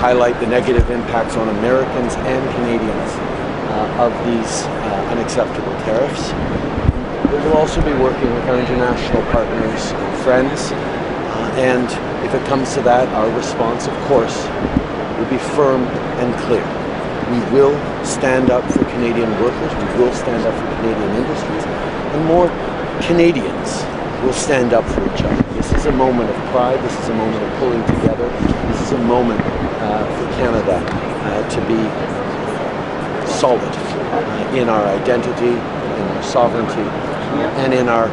highlight the negative impacts on Americans and Canadians of these unacceptable tariffs. We will also be working with our international partners and friends, and if it comes to that, our response, of course, will be firm and clear. We will stand up for Canadian workers, we will stand up for Canadian industries, and more Canadians will stand up for each other. This is a moment of pride, this is a moment of pulling together, this is a moment for Canada to be solid in our identity, in our sovereignty, and in our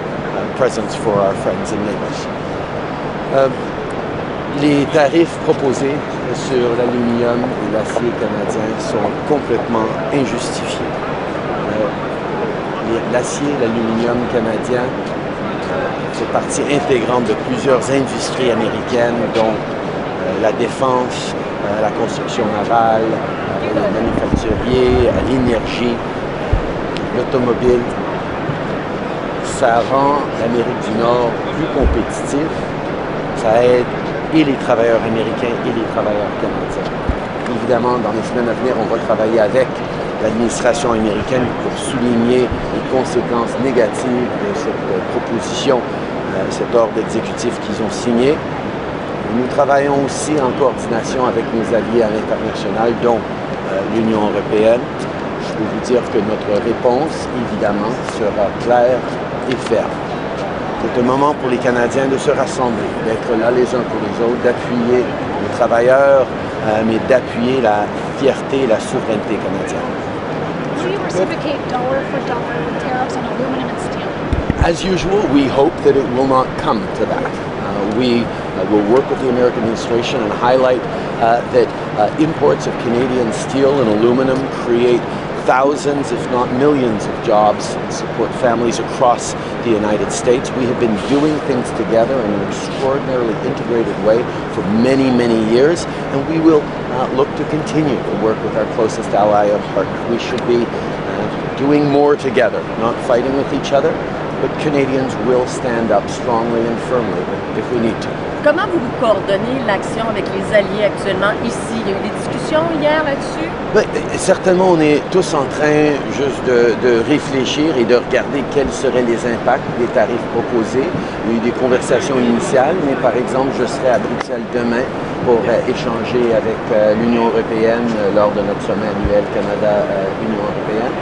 presence for our friends and neighbors. Les tarifs proposés sur l'aluminium et l'acier canadien sont complètement injustifiés. L'acier, l'aluminium canadien fait partie intégrante de plusieurs industries américaines, dont la défense, la construction navale, les manufacturiers, l'énergie, l'automobile. Ça rend l'Amérique du Nord plus compétitive, ça aide et les travailleurs américains et les travailleurs canadiens. Évidemment, dans les semaines à venir, on va travailler avec l'administration américaine pour souligner les conséquences négatives de cette proposition, cet ordre exécutif qu'ils ont signé. Nous travaillons aussi en coordination avec nos alliés à l'international, dont l'Union européenne. Je peux vous dire que notre réponse, évidemment, sera claire et ferme. C'est un moment pour les Canadiens de se rassembler, d'être là les uns pour les autres, d'appuyer les travailleurs, mais d'appuyer la fierté et la souveraineté canadienne. Will you reciprocate dollar for dollar tariffs on aluminum and steel? As usual, we hope that it will not come to that. We will work with the American administration and highlight that imports of Canadian steel and aluminum create thousands, if not millions, of jobs and support families across the United States. We have been doing things together in an extraordinarily integrated way for many, many years, and we will look to continue to work with our closest ally and partner. We should be doing more together, not fighting with each other, but Canadians will stand up strongly and firmly if we need to. Comment vous coordonnez l'action avec les alliés actuellement ici? Il y a eu des discussions hier là-dessus? Ben, certainement, on est tous en train juste de réfléchir et de regarder quels seraient les impacts des tarifs proposés. Il y a eu des conversations initiales, mais par exemple, je serai à Bruxelles demain pour échanger avec l'Union européenne lors de notre sommet annuel Canada-Union européenne.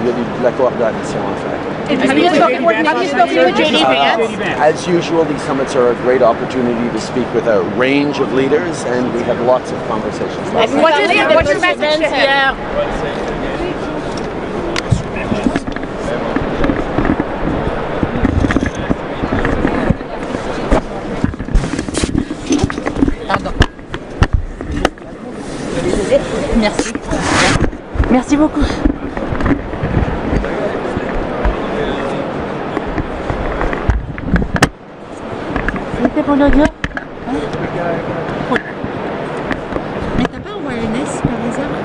Il y a de la coordination à faire. Have you spoken with JD Vance? As usual, these summits are a great opportunity to speak with a range of leaders, and we have lots of conversations. What's your message to him? Merci. Merci beaucoup. C'était pour le gars? Mais t'as pas awareness par exemple?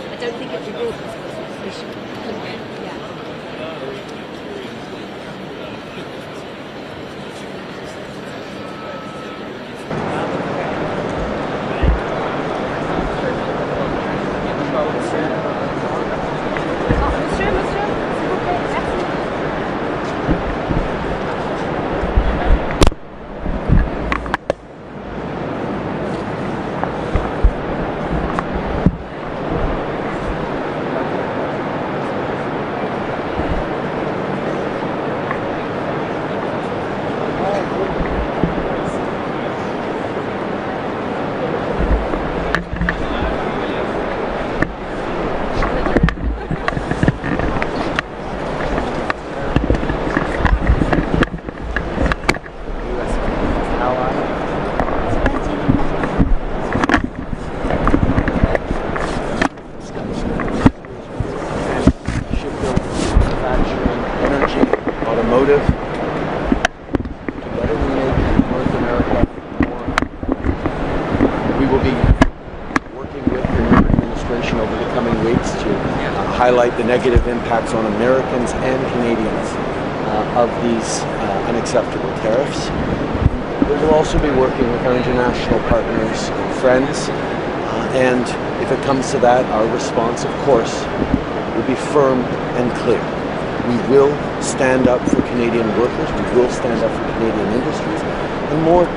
I don't think it's a good issue. We'll be working with the new administration over the coming weeks to highlight the negative impacts on Americans and Canadians of these unacceptable tariffs. We will also be working with our international partners and friends, and if it comes to that, our response, of course, will be firm and clear. We will stand up for Canadian workers, we will stand up for Canadian industries, and more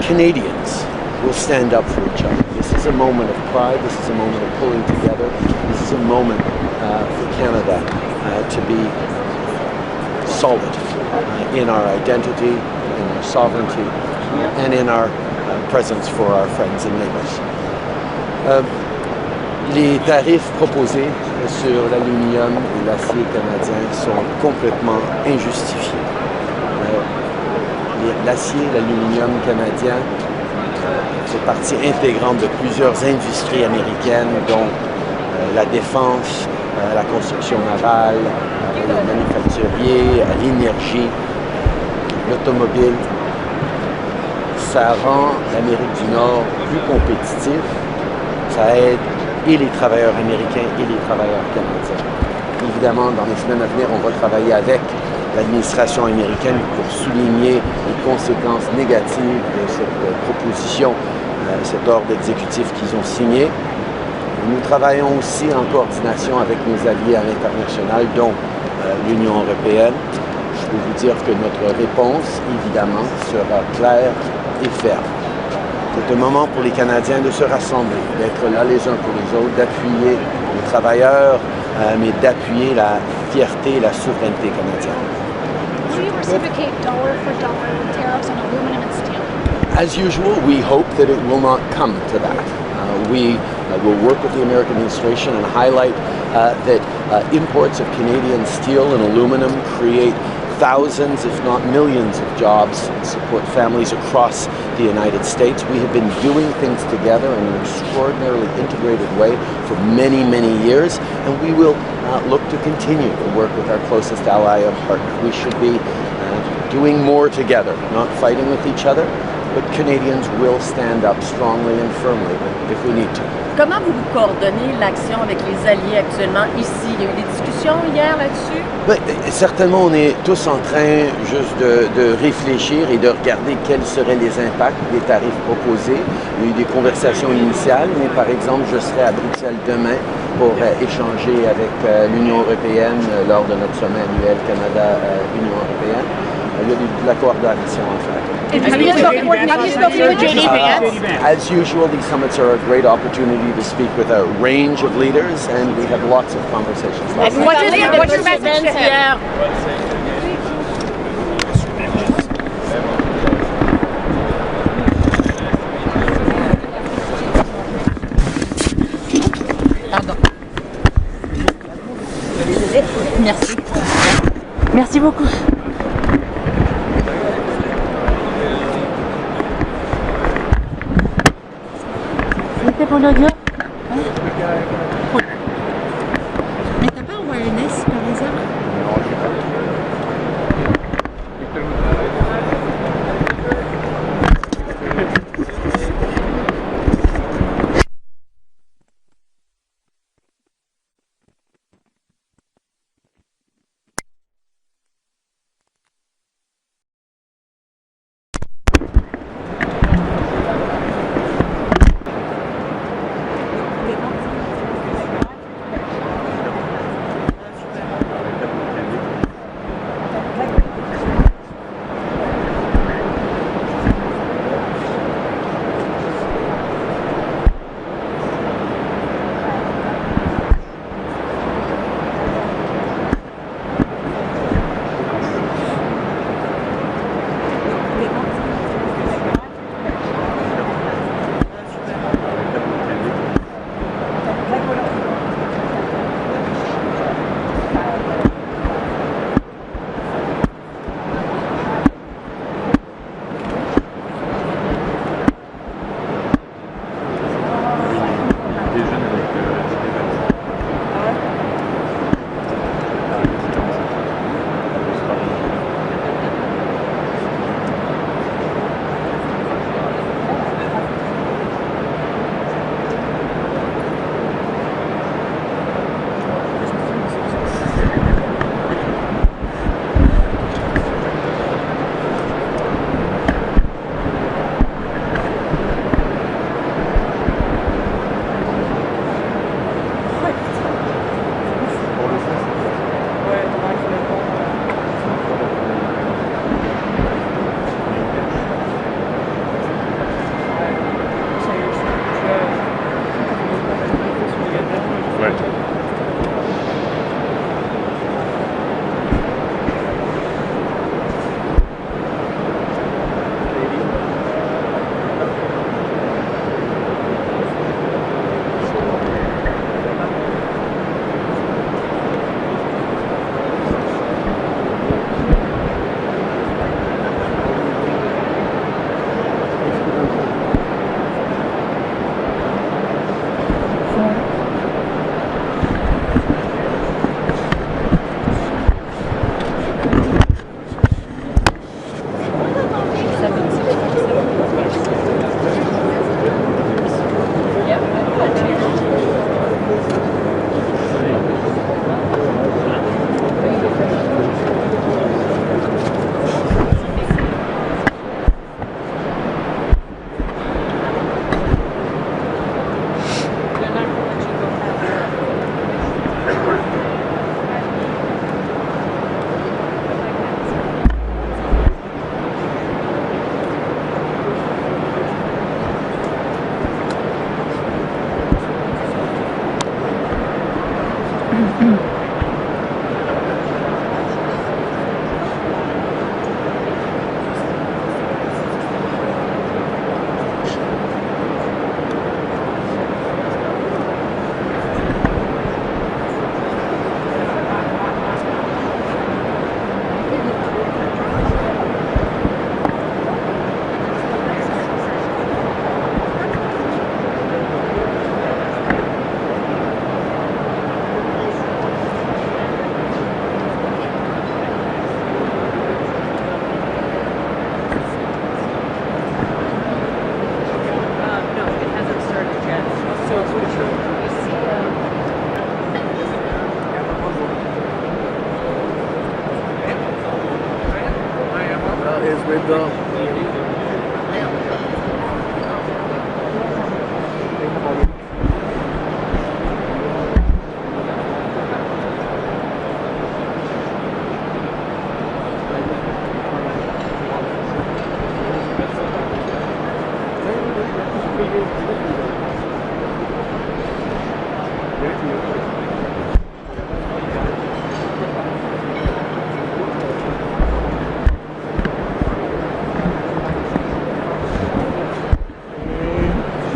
Canadians will stand up for each other. This is a moment of pride, this is a moment of pulling together, this is a moment for Canada to be solid in our identity, in our sovereignty, and in our presence for our friends and neighbors. Les tarifs proposés sur l'aluminium et l'acier canadien sont complètement injustifiés. L'acier et l'aluminium canadien fait partie intégrante de plusieurs industries américaines, dont la défense, la construction navale, le manufacturier, l'énergie, l'automobile. Ça rend l'Amérique du Nord plus compétitive, ça aide et les travailleurs américains et les travailleurs canadiens. Évidemment, dans les semaines à venir, on va travailler avec l'administration américaine pour souligner les conséquences négatives de cette proposition, cet ordre exécutif qu'ils ont signé. Nous travaillons aussi en coordination avec nos alliés à l'international, dont l'Union européenne. Je peux vous dire que notre réponse, évidemment, sera claire et ferme. C'est un moment pour les Canadiens de se rassembler, d'être là les uns pour les autres, d'appuyer les travailleurs, mais d'appuyer la fierté et la souveraineté canadienne. Will you reciprocate dollar for dollar with tariffs on aluminum and steel? As usual, we hope that it will not come to that. We will work with the American administration and highlight that imports of Canadian steel and aluminum create thousands, if not millions, of jobs and support families across the United States. We have been doing things together in an extraordinarily integrated way for many, many years, and we will look to continue to work with our closest ally and partner. We should be doing more together, not fighting with each other, but Canadians will stand up strongly and firmly if we need to. Comment vous coordonnez l'action avec les alliés actuellement ici? Il y a eu des discussions hier là-dessus? Certainement, on est tous en train juste de réfléchir et de regarder quels seraient les impacts des tarifs proposés. Il y a eu des conversations initiales, mais par exemple, je serai à Bruxelles demain pour échanger avec l'Union européenne lors de notre sommet annuel Canada-Union européenne. Il y a de la coordination à faire. Have you spoken with JD Vance? As usual, these summits are a great opportunity to speak with a range of leaders, and we have lots of conversations. What's your message to him? Pardon. Merci. Merci beaucoup. C'était pour l'audio? Mais t'as pas un wireless par hasard?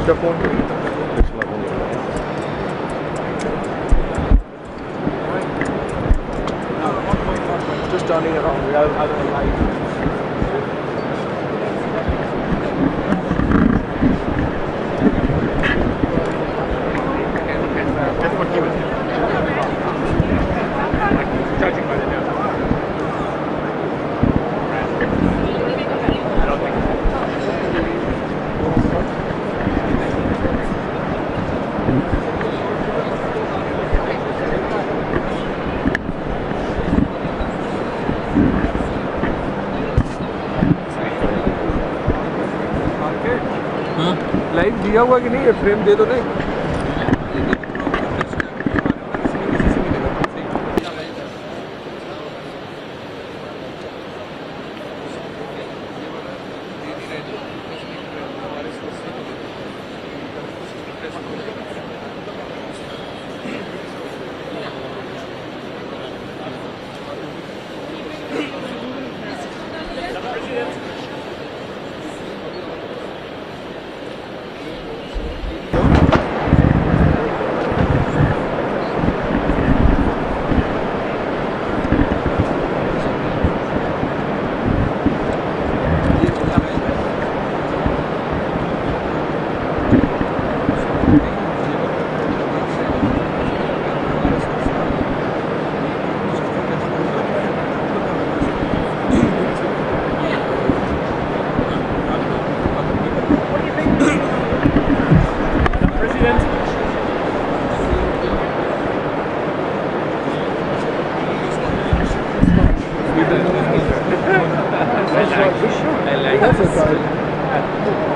The phone. Just turning around. We have other light. Judging by the name. I don't think. Live दिया हुआ कि नहीं, ये frame दे दो नहीं।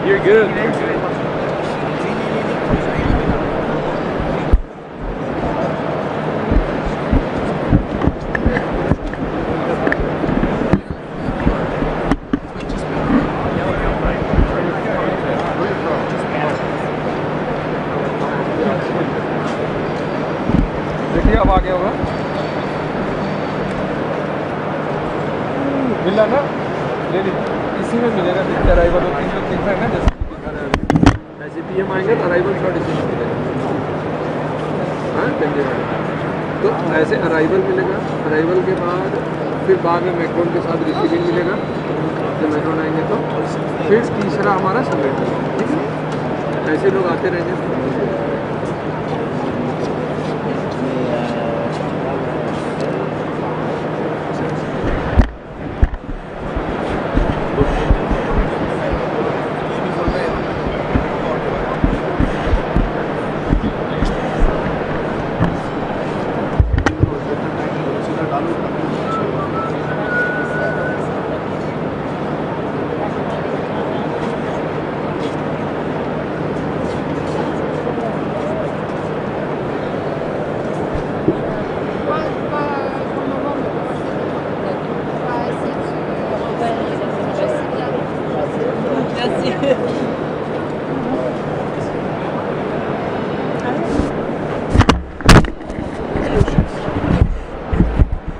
You're good. देखिए अब आ गया होगा मिला ना ले लीजिए इसी में मिलेगा जिससे अराइवल हो 3 लोग दिख रहे हैं ना जैसे ऐसे पीएम आएंगे तो अराइवल शॉट इसी में मिलेगा हाँ तो ऐसे अराइवल मिलेगा अराइवल के बाद फिर बाद में मैक्रोन के साथ रिसीविंग मिलेगा जब मैक्रोन आएंगे तो फिर तीसरा हमारा सबमिट ठीक है ऐसे लोग आते रहेंगे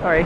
Sorry.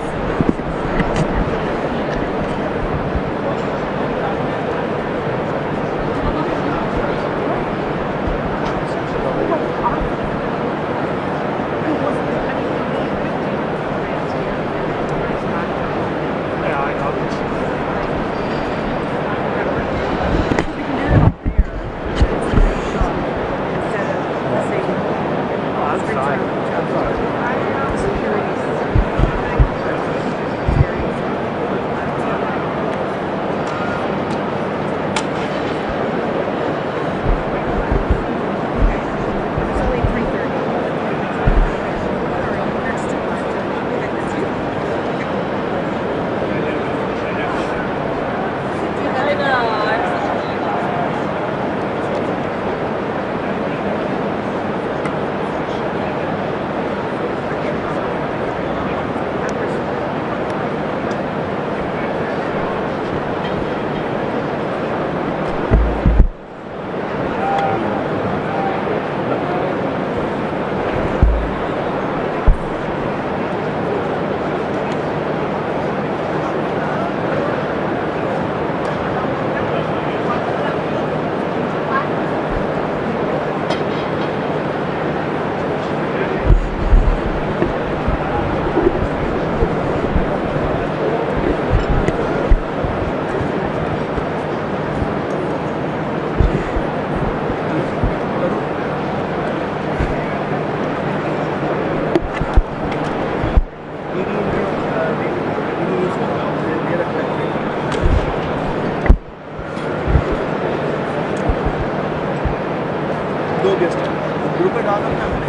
दो गेस्ट हैं ग्रुप में डाल रखना है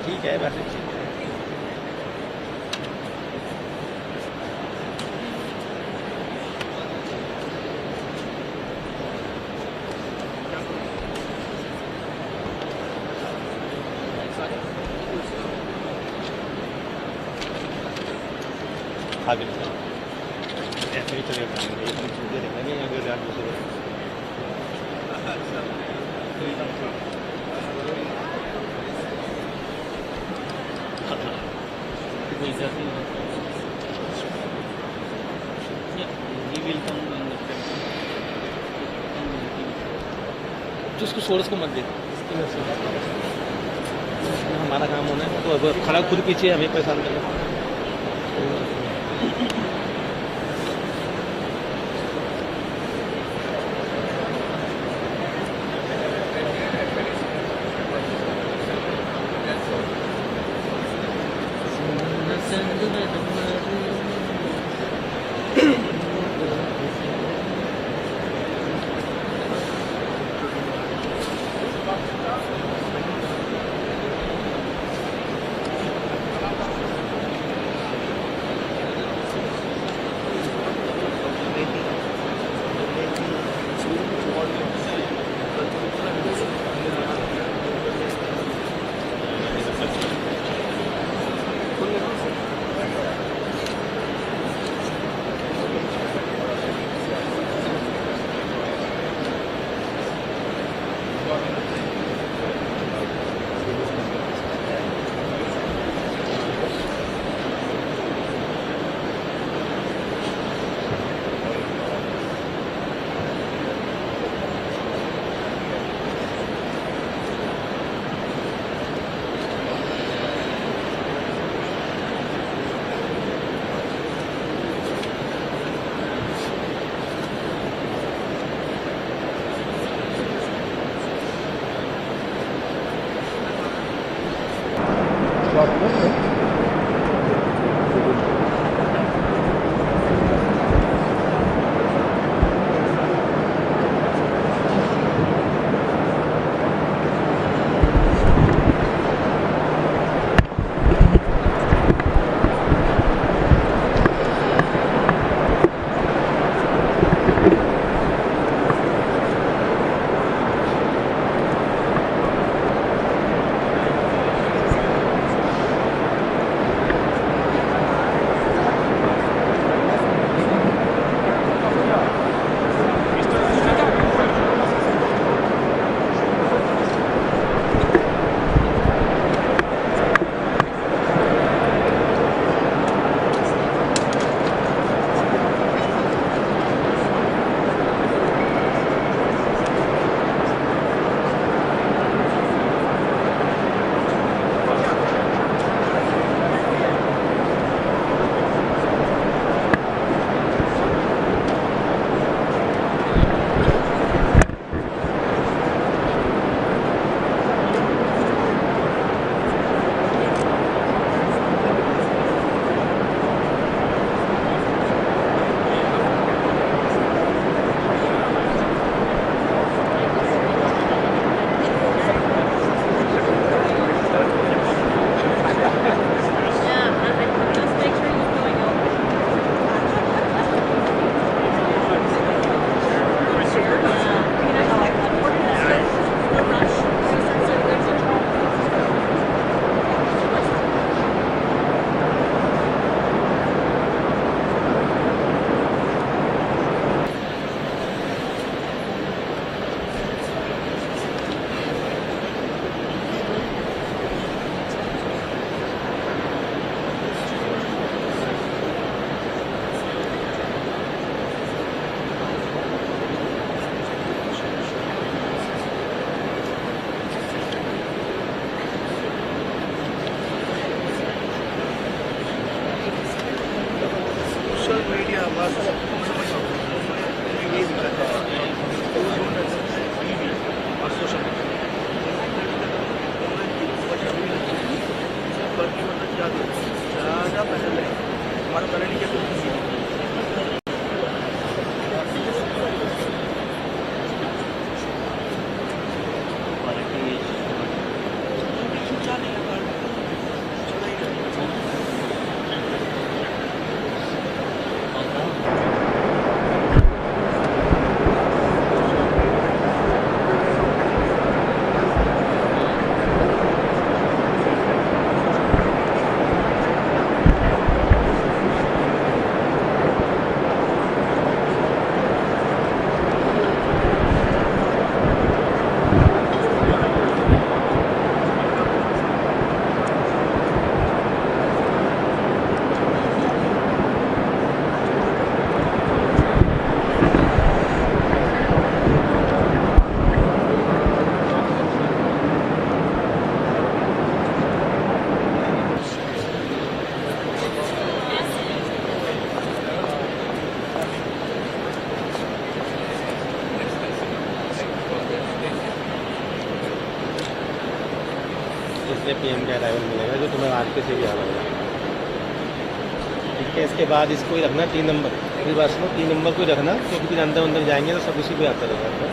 ठीक है वैसे हाँ बिल्कुल ऐसे ही चलेगा देखेंगे अगर यार दूसरे जो उसको सोर्स को मत दे हमारा काम होना है तो अब खड़ा खुद पीछे हमें परेशान करना इसलिए पीएम का अराइवल मिलेगा जो तुम्हें रास्ते से भी आना होगा। ठीक है, इसके बाद इसको ही रखना 3 नंबर, फिर बस में 3 नंबर को रखना, क्योंकि फिर अंदर अंदर जाएंगे तो सब उसी पे आता रहेगा।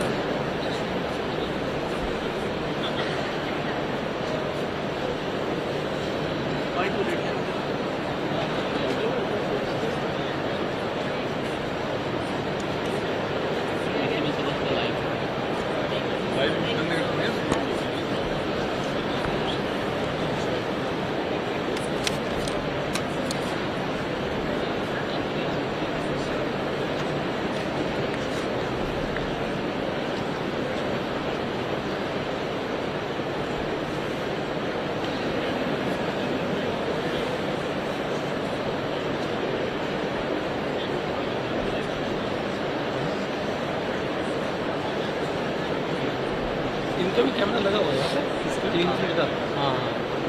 इनका भी कैमरा लगा हुआ है, इसका 3 फीट का। हाँ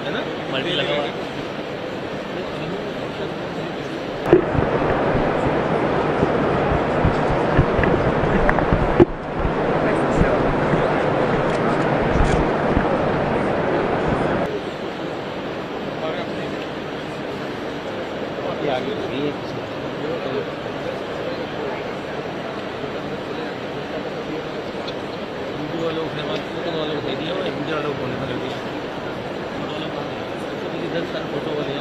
है ना, मल्टी लगा हुआ है। आगे हिंदी वालों को वालों को दे दिया और हिंदी वालों को होने वाले दिया। इधर सर फोटो वाले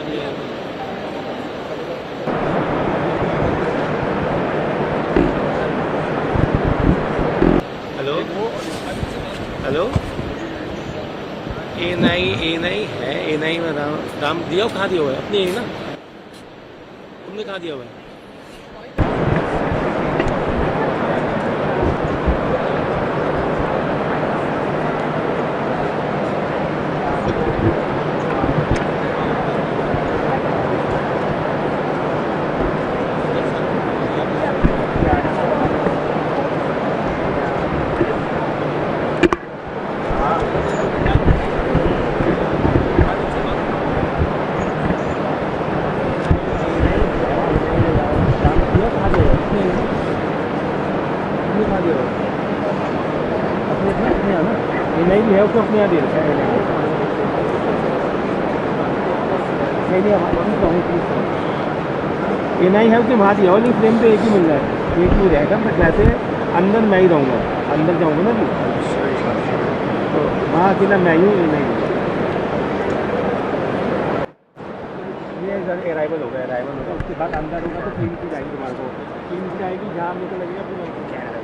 हेलो हेलो, ए9 है, ए9 में दाम दिया हो, कहाँ दिया हुआ है? अपनी है ना, तुमने कहाँ दिया हुआ है? नहीं भी है उसको अपने यहाँ दे रखा है। ये नहीं है उसके वहाँ दिया, और फ्रेम पे एक ही मिल रहा है, एक ही रहेगा। बट वैसे अंदर मैं ही रहूँगा, अंदर जाऊँगा ना जी, तो वहाँ अकेला मैं ही हूँ। ये नहीं, ये सर अराइवल होगा, अराइवल होगा, उसके बाद अंदर होगा तो फिल्म की जाएगी, तुम्हारे को फिल्म की आएगी, जहाँ हमको लगेगा फिर हमको क्या है।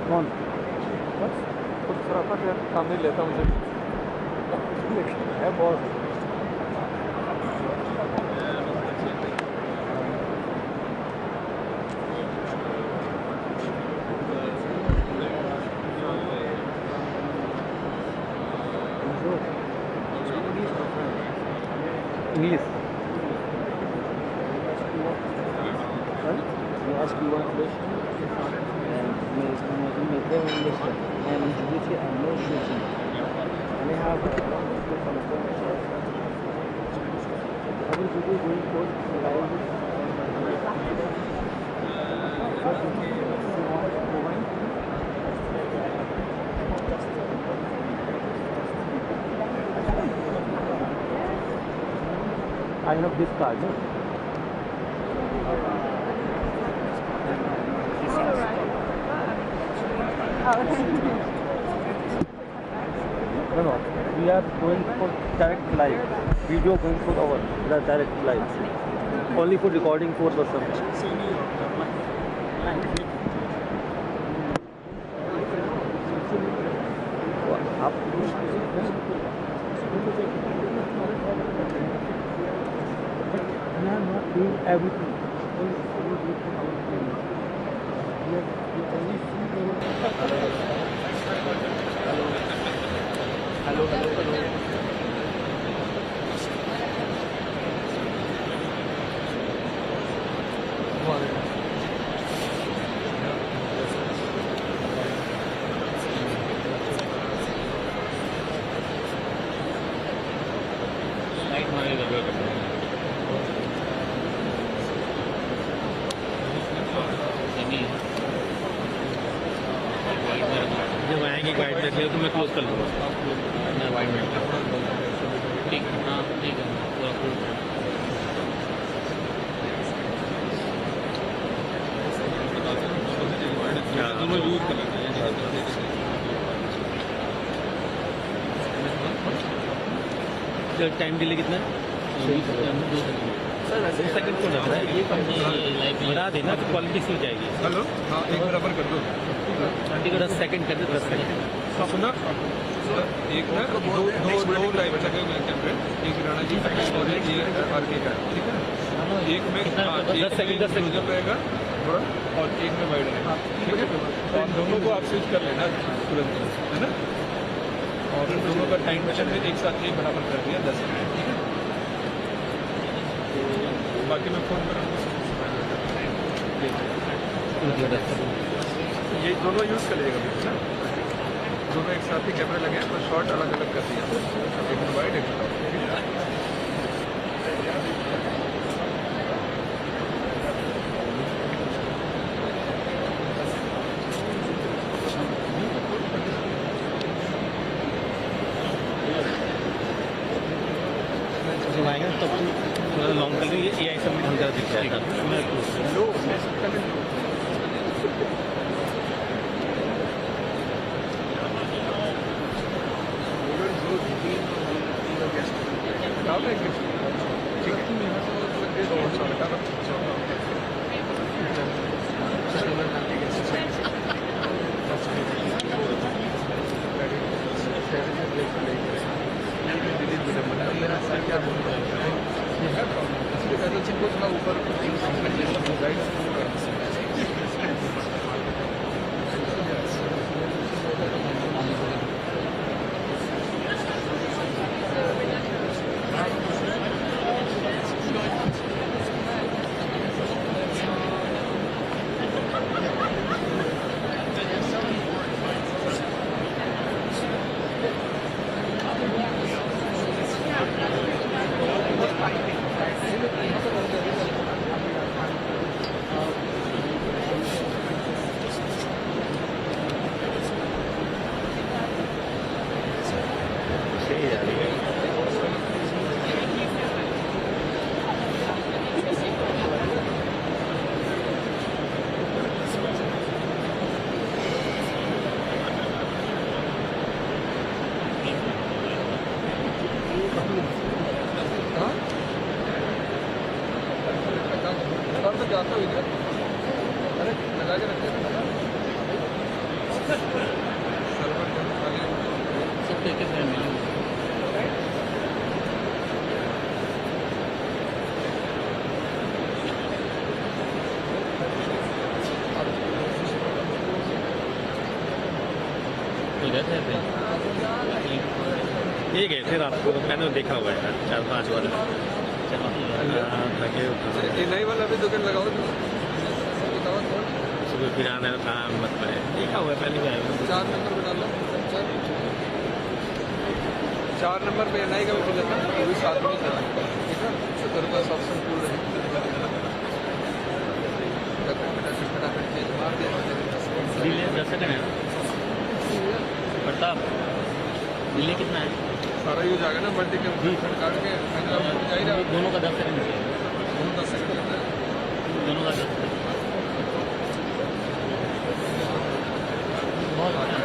कौन खुद सराफत है, सामने लेता हूँ है बहुत English ask you one question and may they understand and introduce you and no shooting. And I have how will you do going forward live? I have this card, no? No, we are going for direct live. Video going for our direct live. Only for recording 4 person. We are not doing everything. Hello. जब आएंगे guide देख ले तो मैं close कर लूँगा मैं wide में ठीक हाँ ठीक है पूरा फुल दोनों यूज कर लेते हैं टाइम डिले कितना है 2 सेकंड तो लग रहा है ये बढ़ा देना तो क्वालिटी सी हो जाएगी हेलो हाँ एक बराबर कर दो 10 सेकंड कर दे 10 सेकंड सुना एक ना दो लाइव लगे हुए कैमरे एक राणा जी का और एक आरके का ठीक है एक में 10 सेकंड रहेगा थोड़ा और एक में वाइड रहेगा ठीक है तो इन दोनों को आप स्विच कर लेना तुरंत है ना और इन दोनों का टाइम बचन में एक साथ एक बराबर कर दिया 10 मिनट ठीक है तो बाकी मैं फोन करूँगा ये दोनों यूज़ करिएगा ना दोनों एक साथ ही कैमरे लगे हैं तो शॉट अलग अलग कर दिया एक में वाइड एक में जब आएगा तब थोड़ा लॉन्ग कर लीजिए ए आई सबमिट हम ज़्यादा दिख जाएगा सब देखे फैमिली इधर है ये गए थे रात को, मैंने देखा हुआ है 4-5 बार लगे ये नई वाला भी दुकान लगाओ बताओ कौन सुबह फिर आने का काम मत पड़े, देखा हुआ है पहले भी आया हुआ 4 नंबर पे डालना 4 नंबर पे नई का भी खुल जाता है, वो भी साथ में चला ठीक है, तो तेरे पास ऑप्शन खुल रहे फटाफट चेंज मार दे डिले 10 सेकंड है प्रताप डिले कितना है सारा यूज आ गया ना मल्टी के काट के चाहिए दोनों का 10 सेकंड है दोनों 10 सेकंड दोनों का 10 सेकंड बहुत अच्छा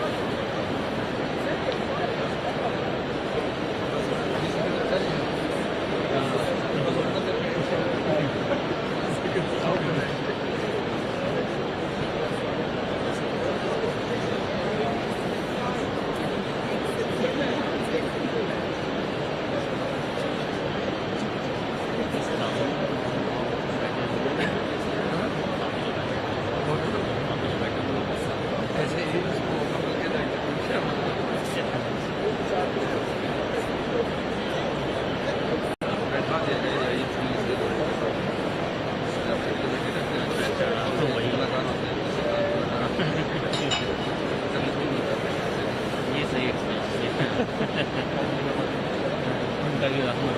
ऐसे ही ये सही उनका भी रखना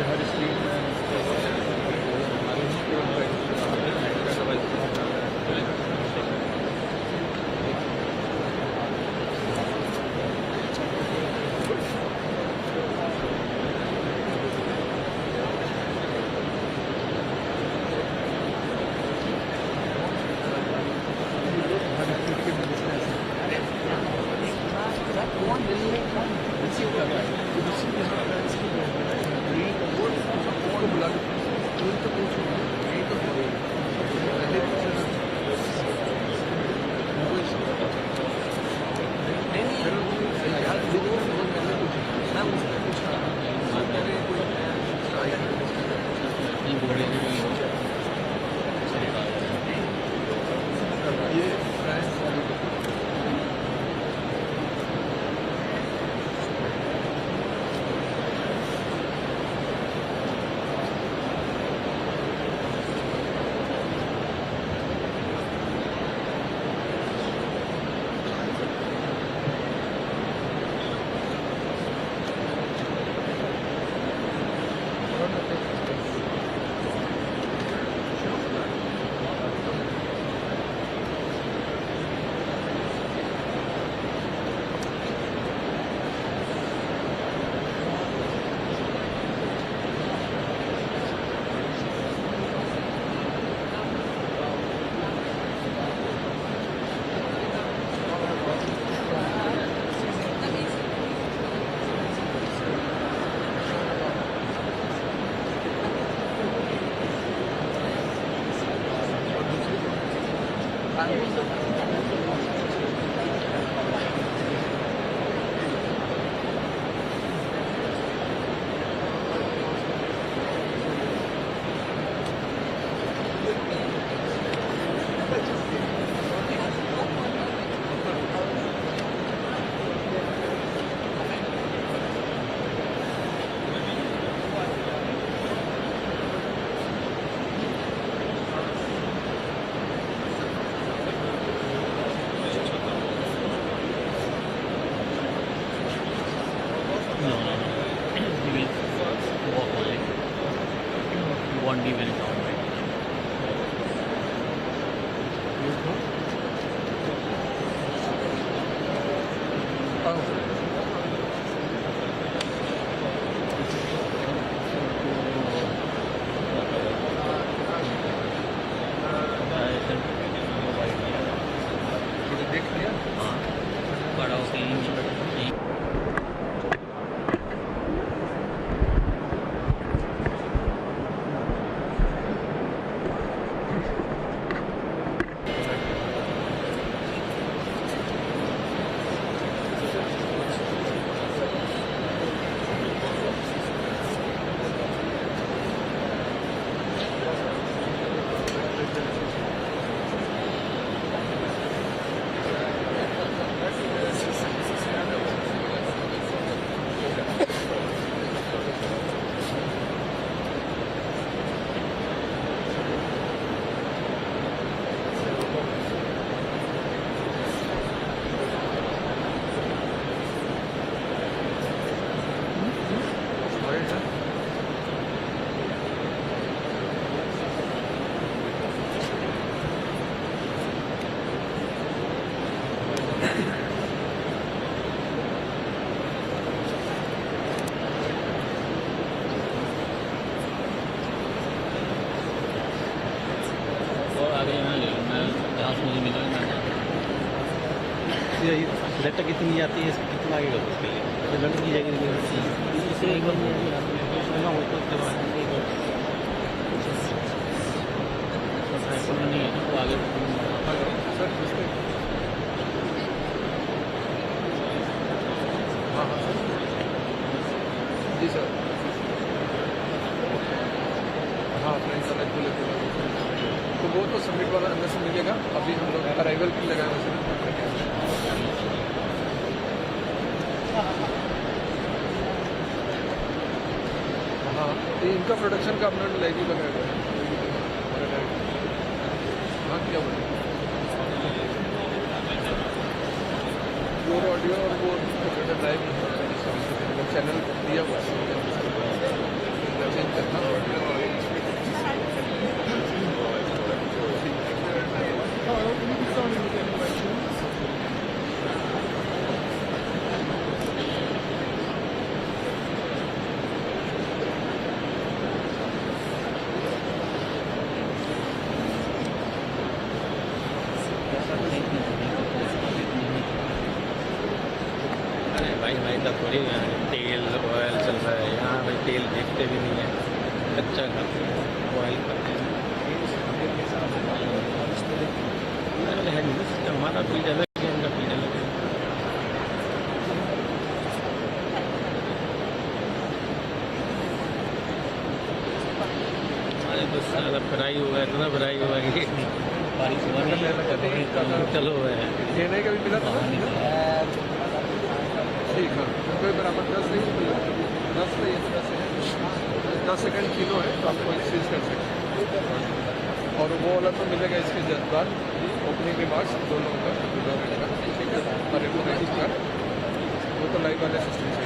हर street won't be very down. देख लिया हाँ बड़ा होके सिलेक्टर कितनी जाती है, इसकी कितना आगे होगा उसके लिए लड़ की जाएगी इससे एक बार हो तो उसके बाद नहीं है तो आगे सर हाँ हाँ सर जी सर हाँ फ्रेंड्स अलग को लेते हैं तो वो तो सबमिट वाला अंदर से मिलेगा। अभी हम लोग अराइवल की लगाए हुए सर। हाँ तो इनका प्रोडक्शन का अपना लाइव ही लगाया हुआ है। हाँ क्या बोले प्योर ऑडियो और वो ड्राइव चैनल दिया हुआ है चेंज करना भाई हमारी तरफ थोड़ी तेल ऑयल चल रहा है यहाँ भाई तेल देखते भी नहीं है कच्चा खाते हैं ऑयल खाते हैं है नहीं हमारा फील्ड अलग है उनका फील्ड अलग है। अरे बस सारा फ्राई हुआ है इतना फ्राई हुआ है कि बारिश हुआ चलो हुआ है देने का भी मिला था ठीक है कोई बराबर 10 नहीं मिला 10 नहीं है 10 सेकंड किलो है तो आपको एक्सचेंज कर सकते हैं और वो वाला तो मिलेगा इसके बाद ओपनिंग रिमार्क्स दोनों का ठीक है और रेपोनेटिव का वो तो लाइव वाले सिस्टम से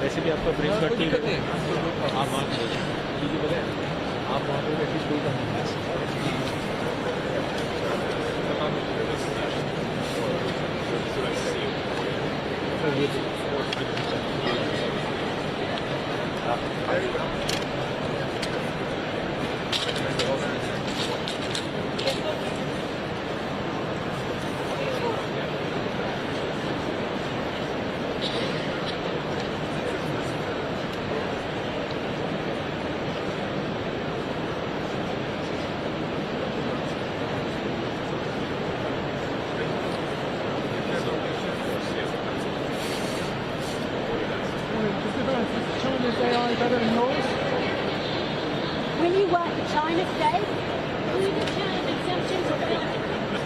वैसे भी आपका ब्रेक शॉट नहीं करते आप वहाँ चीज़ें बोले आप वहाँ पर एटलीस्ट कोई काम When you work for China today, do you do China exemptions or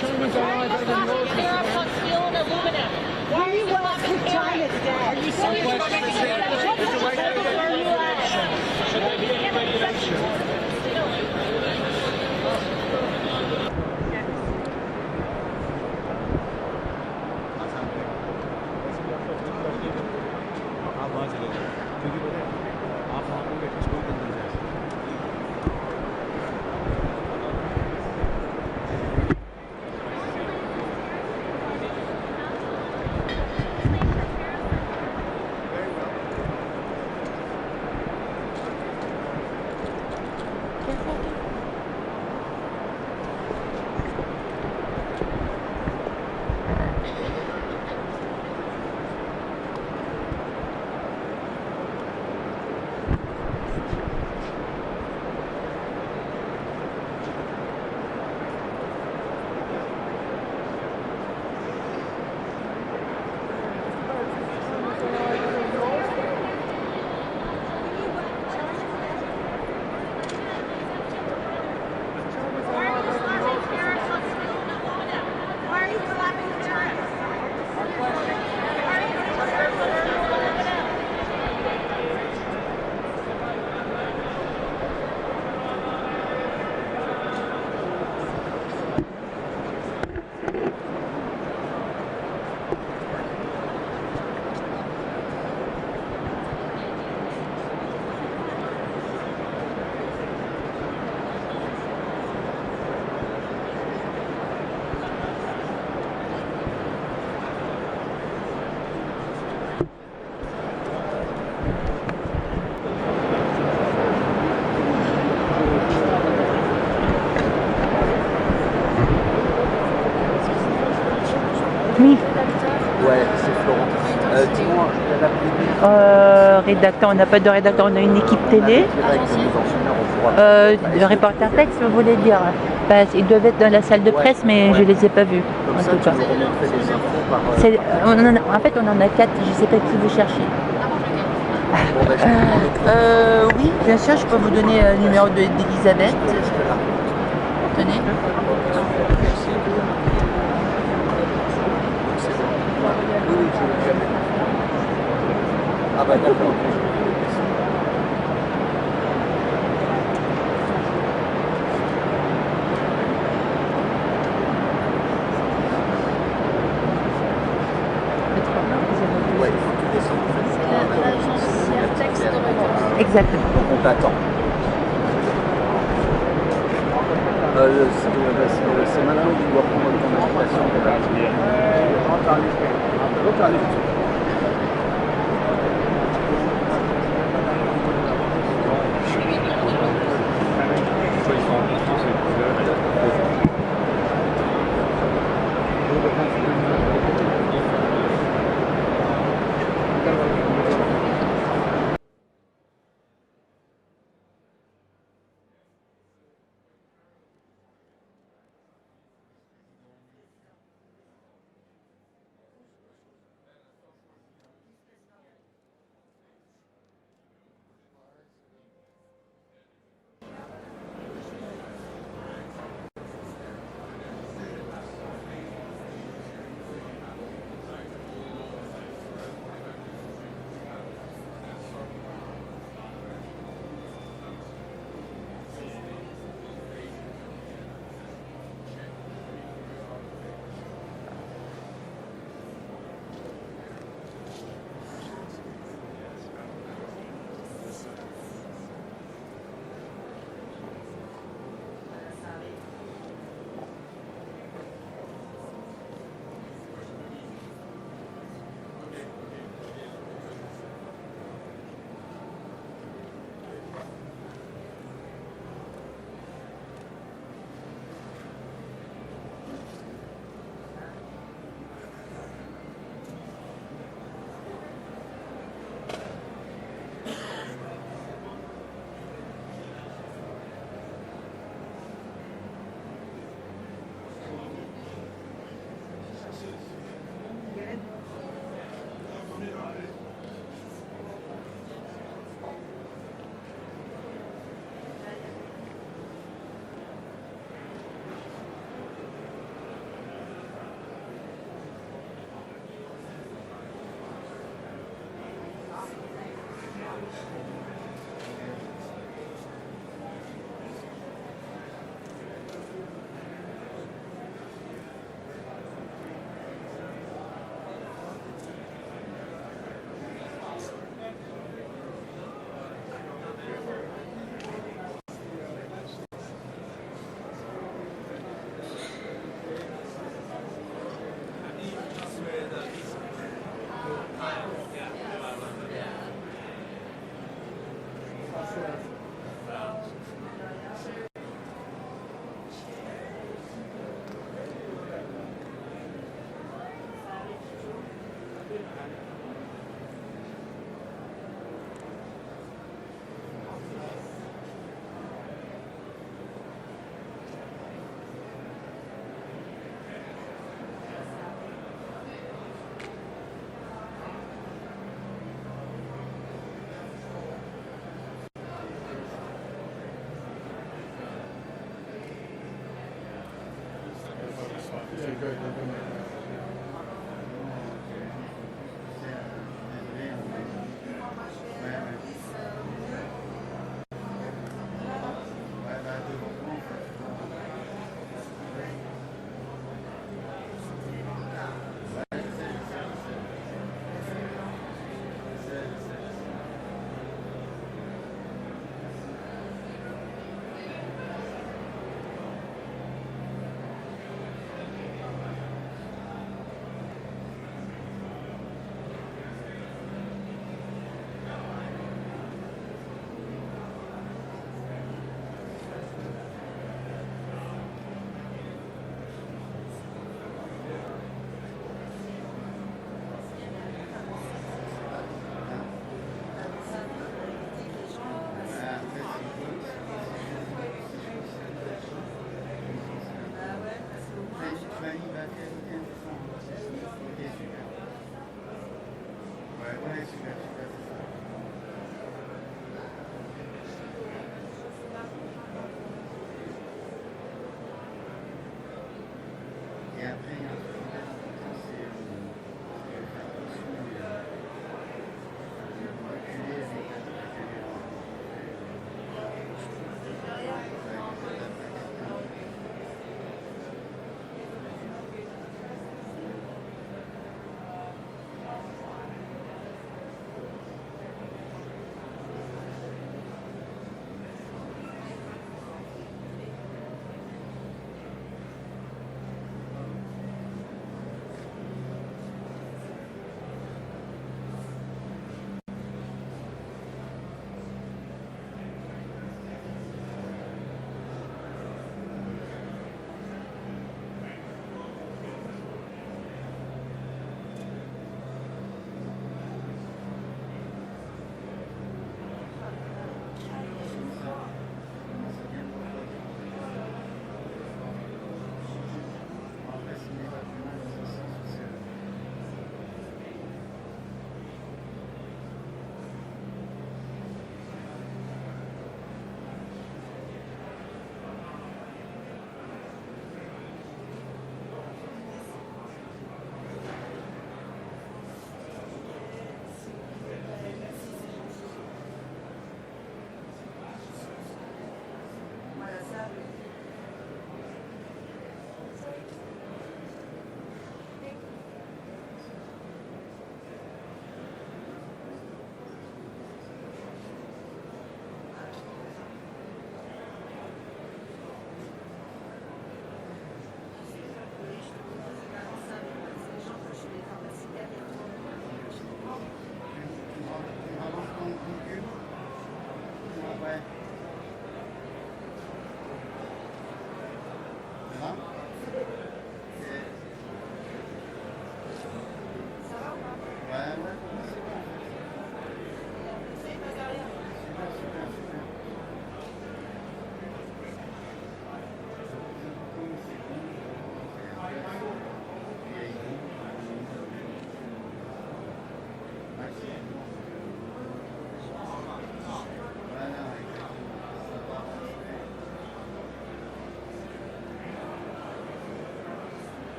China's AI better than yours. tariffs on steel and aluminum? When you work for China today, are you serious? Is the right regulation? Should there be any regulation? Oui. Ouais, c'est Florent. Dis-moi, il y a la télé. Rédacteur, on n'a pas de rédacteur, on a une équipe télé. De reporter texte, vous voulez dire? Ils doivent être dans la salle de presse, mais je les ai pas vus. Comme En ça, tout tu cas. nous remettrais les infos par... En fait, on en a 4. Je ne sais pas qui vous cherchez. Bon, ben, je peux prendre le Oui, bien sûr, je peux vous donner le numéro d'Elisabeth. Tenez. Oui, oui, je l'ai jamais. Ah bah d'accord. Ouais, il faut que tu descendes en fait. Exactement. Donc on t'attend. C'est maintenant que tu dois prendre ton invitation.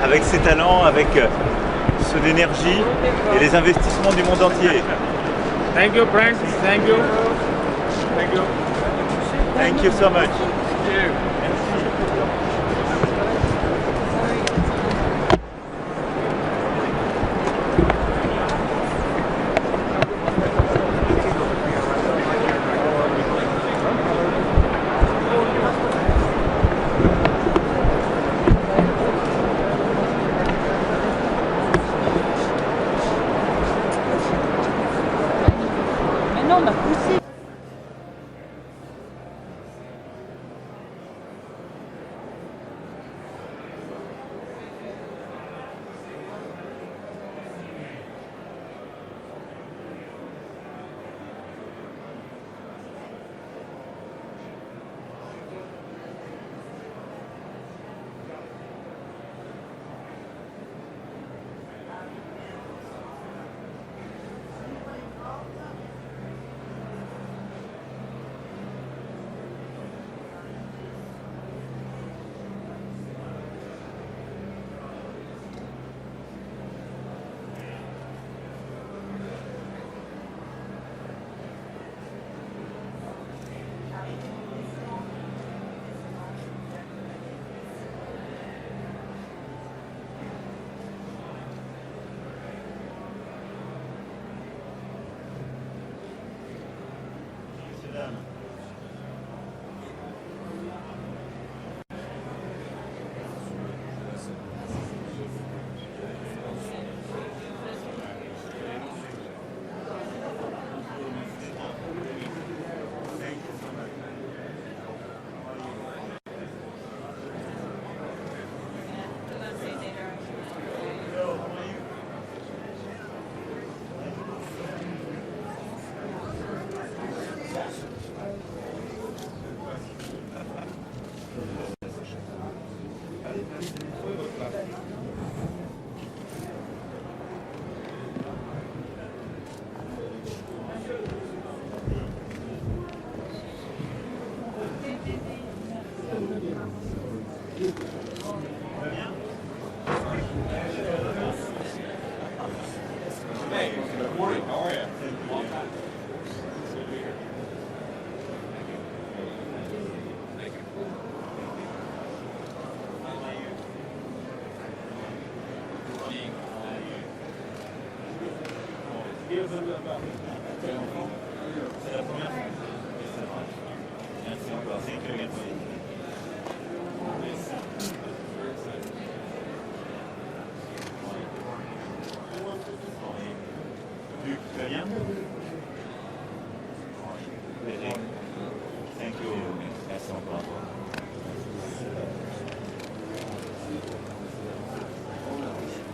Avec ses talents, avec ceux d'énergie et les investissements du monde entier. Thank you, friends. Thank you. Thank you. Thank you so much. Mais non, on m'a poussé.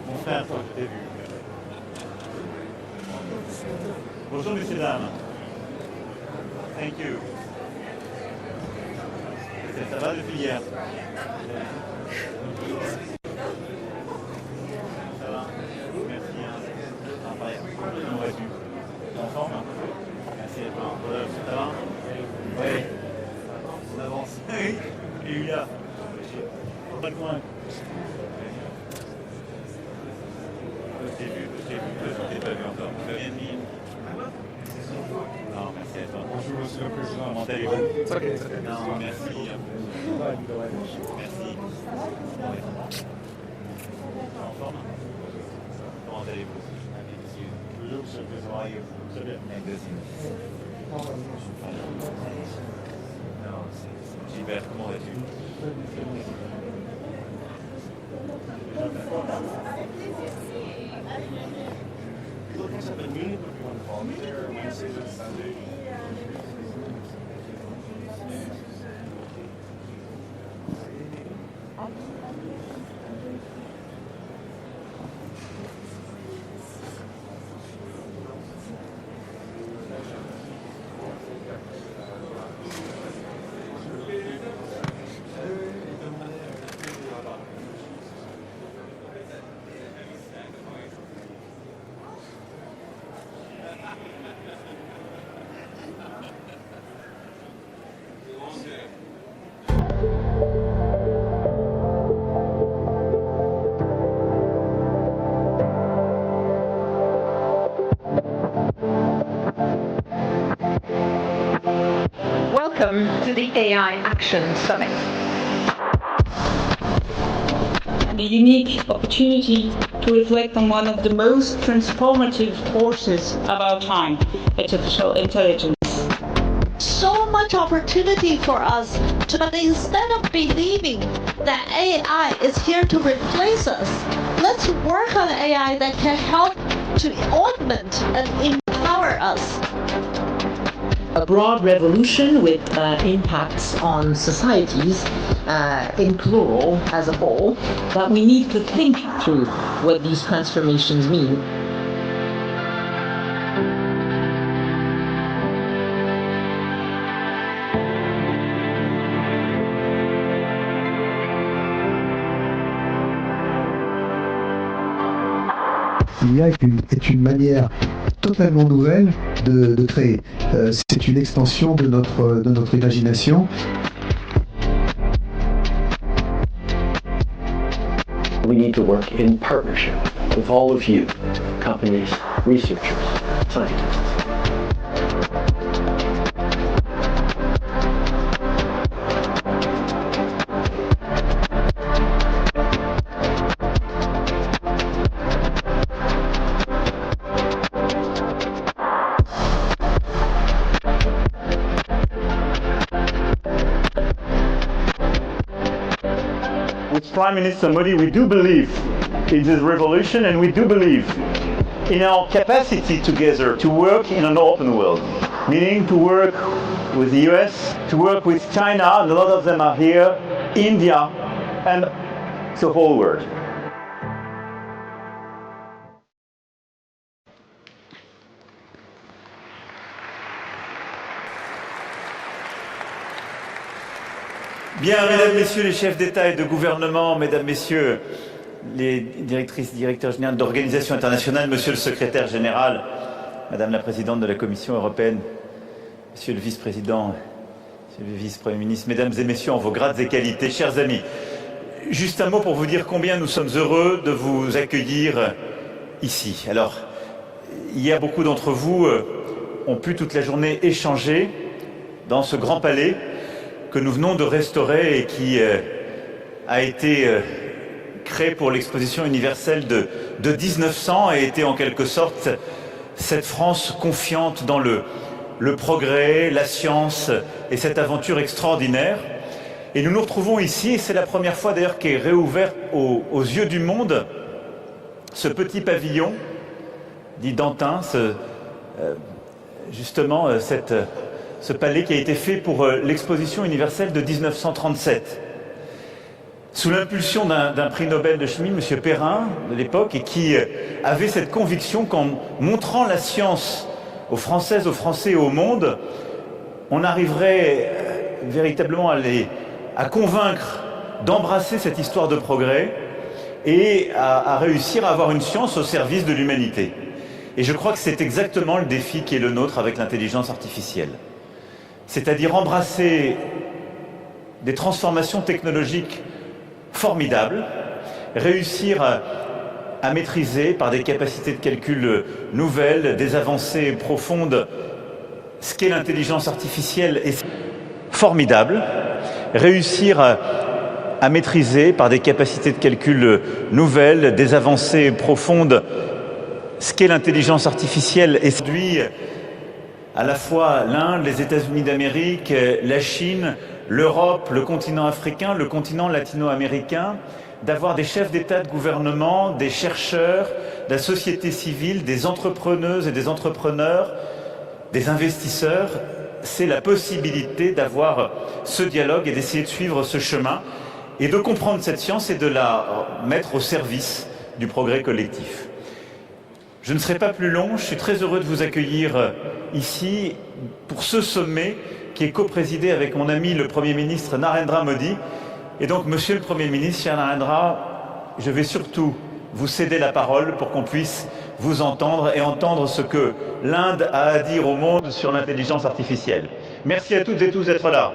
Mon frère, toi, je t'ai vu. Bonjour, messieurs, dames. Thank you. Ça va depuis hier? Ça va? Merci. Incroyable. Comment vas-tu? T'es en forme? Merci à toi. Ça va? Oui. On avance. Oui. Et Yulia? Pas loin. Je t'ai vu. Je t'ai pas vu encore. Tu vas bien de venir? Non, merci à toi. Bonjour, monsieur le président. Comment allez-vous? Non, merci. Merci. En forme? Comment allez-vous? Bonjour, monsieur le président. Très bien. Non, c'est Gilbert, comment vas-tu? Okay. welcome to the AI Action Summit. The unique opportunity to reflect on one of the most transformative forces of our time, artificial intelligence. So much opportunity for us, but instead of believing that AI is here to replace us, let's work on AI that can help to augment and empower us. A broad revolution with impacts on societies in plural as a whole, but we need to think through what these transformations mean. L'IA est une manière totalement nouvelle de créer. C'est une extension de notre imagination. We need to work in partnership with all of you, companies, researchers, scientists. With Prime Minister Modi, we do believe in this revolution, and we do believe in our capacity together to work in an open world, meaning to work with the US, to work with China, and a lot of them are here, India, and the whole world. Bien, mesdames, messieurs les chefs d'État et de gouvernement, mesdames, messieurs les directrices, directeurs généraux d'organisations internationales, monsieur le secrétaire général, madame la présidente de la Commission européenne, monsieur le vice-président, monsieur le vice-premier ministre, mesdames et messieurs, en vos grades et qualités, chers amis, juste un mot pour vous dire combien nous sommes heureux de vous accueillir ici. Alors, hier, beaucoup d'entre vous ont pu toute la journée échanger dans ce grand palais que nous venons de restaurer et qui a été créé pour l'exposition universelle de 1900 et était en quelque sorte cette France confiante dans le progrès, la science et cette aventure extraordinaire. Et nous nous retrouvons ici, et c'est la première fois d'ailleurs qu'est réouvert aux yeux du monde ce petit pavillon dit d'Antin, justement ce palais qui a été fait pour l'exposition universelle de 1937. Sous l'impulsion d'un prix Nobel de chimie, M. Perrin, de l'époque, et qui avait cette conviction qu'en montrant la science aux Françaises, aux Français et au monde, on arriverait véritablement à convaincre d'embrasser cette histoire de progrès et à réussir à avoir une science au service de l'humanité. Et je crois que c'est exactement le défi qui est le nôtre avec l'intelligence artificielle. C'est-à-dire embrasser des transformations technologiques formidables, réussir à maîtriser par des capacités de calcul nouvelles, des avancées profondes, ce qu'est l'intelligence artificielle est formidable, réussir à maîtriser par des capacités de calcul nouvelles, des avancées profondes, ce qu'est l'intelligence artificielle est aujourd'hui à la fois l'Inde, les États-Unis d'Amérique, la Chine, l'Europe, le continent africain, le continent latino-américain, d'avoir des chefs d'État, de gouvernement, des chercheurs, de la société civile, des entrepreneuses et des entrepreneurs, des investisseurs, c'est la possibilité d'avoir ce dialogue et d'essayer de suivre ce chemin et de comprendre cette science et de la mettre au service du progrès collectif. Je ne serai pas plus long, je suis très heureux de vous accueillir ici pour ce sommet qui est co-présidé avec mon ami le Premier ministre Narendra Modi. Et donc, Monsieur le Premier ministre, cher Narendra, je vais surtout vous céder la parole pour qu'on puisse vous entendre et entendre ce que l'Inde a à dire au monde sur l'intelligence artificielle. Merci à toutes et tous d'être là.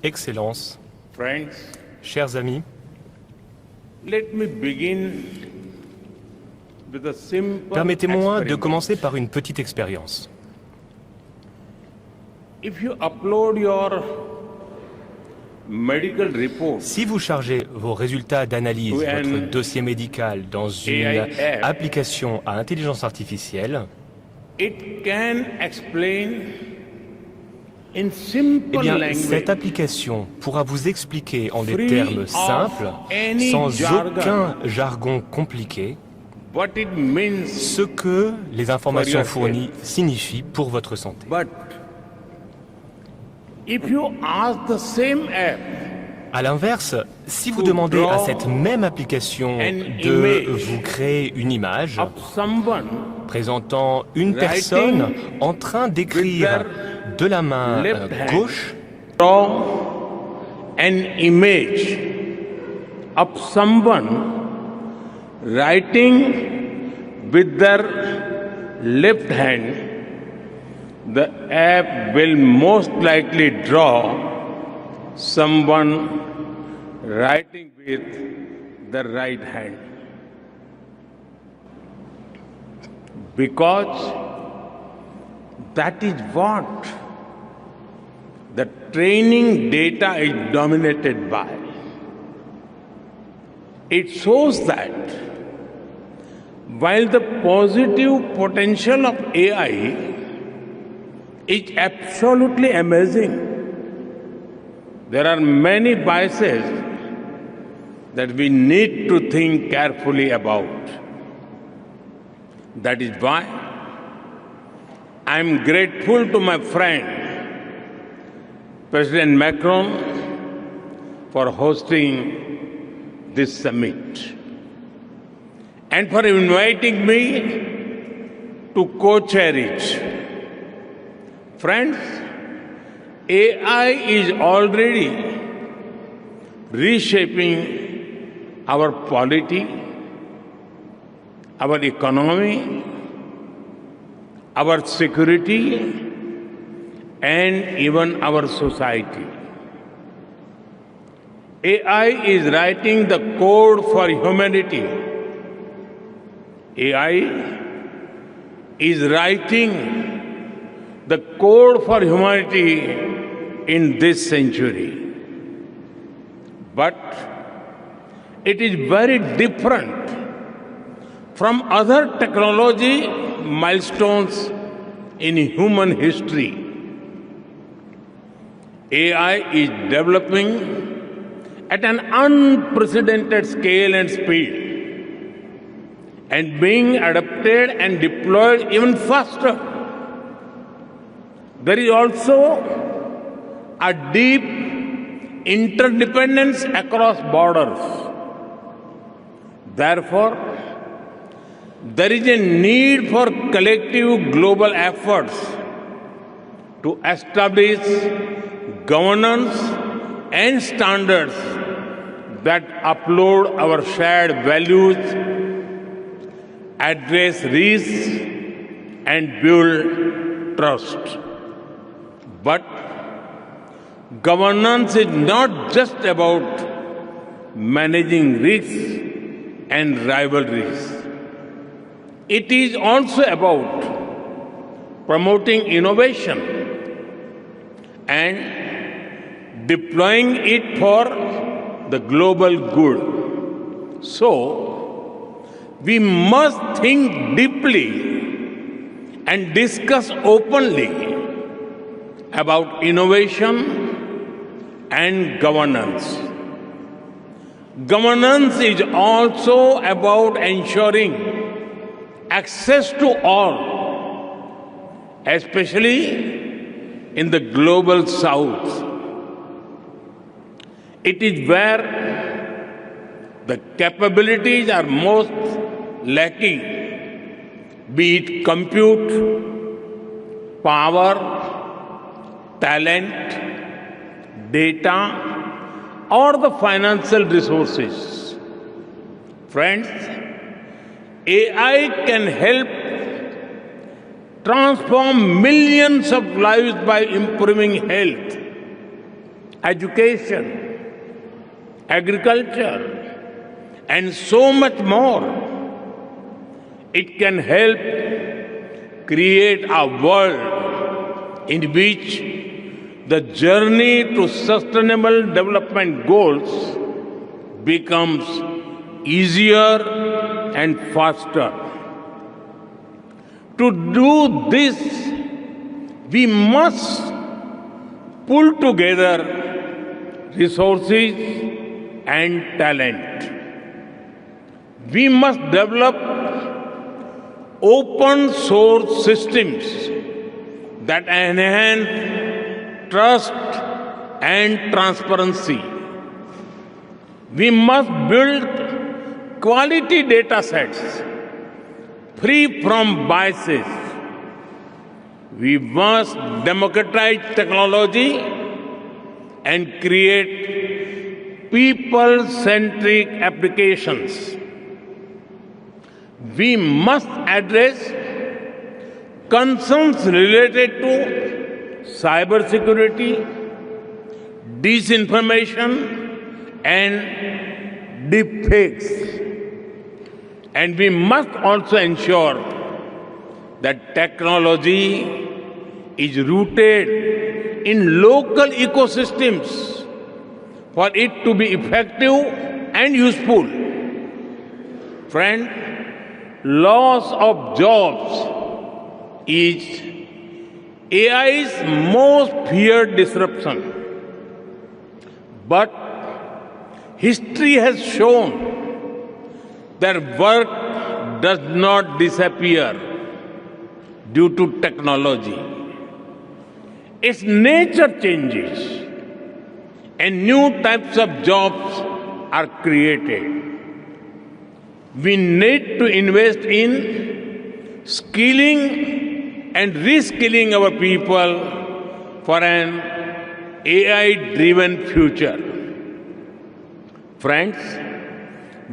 Excellences, friends, chers amis, let me begin with a simple permettez-moi de experiment. commencer par une petite expérience. If you upload your medical report, Si vous chargez vos résultats d'analyse, Oui, votre dossier médical dans une AI app. application à intelligence artificielle, it can explain in simple eh bien, language cette application pourra vous expliquer en des Free termes of simples, any sans jargon. aucun jargon compliqué, what it means. ce que les informations For your fournies signifient pour votre santé. But if you ask the same app À l'inverse, si vous To demandez à draw cette même application an de image vous créer une image of someone présentant une writing personne en train with d'écrire their de la main left hand, gauche, draw an image of someone writing with their left hand, the app will most likely draw someone writing with the right hand. Because that is what the training data is dominated by. It shows that while the positive potential of AI is absolutely amazing, there are many biases that we need to think carefully about. That is why I am grateful to my friend, President Macron, for hosting this summit and for inviting me to co-chair it. Friends, AI is already reshaping our polity, our economy, our security, and even our society. AI is writing the code for humanity. AI is writing the code for humanity in this century. But it is very different from other technology milestones in human history. AI is developing at an unprecedented scale and speed and being adapted and deployed even faster. There is also a deep interdependence across borders. Therefore, there is a need for collective global efforts to establish governance and standards that uphold our shared values, address risks, and build trust. But governance is not just about managing risks and rivalries. It is also about promoting innovation and deploying it for the global good. So, we must think deeply and discuss openly about innovation and governance. Governance is also about ensuring access to all, especially in the global south. It is where the capabilities are most lacking, be it compute, power, talent, data, or the financial resources. Friends, AI can help transform millions of lives by improving health, education, agriculture, and so much more. It can help create a world in which the journey to sustainable development goals becomes easier and faster. To do this, we must pull together resources and talent. We must develop open source systems that enhance trust and transparency. We must build quality data sets free from biases. We must democratize technology and create people-centric applications. We must address concerns related to cybersecurity, disinformation, and deepfakes. And we must also ensure that technology is rooted in local ecosystems for it to be effective and useful. Friend, loss of jobs is AI's most feared disruption. But history has shown that work does not disappear due to technology. Its nature changes and new types of jobs are created. We need to invest in skilling and reskilling our people for an AI-driven future. Friends,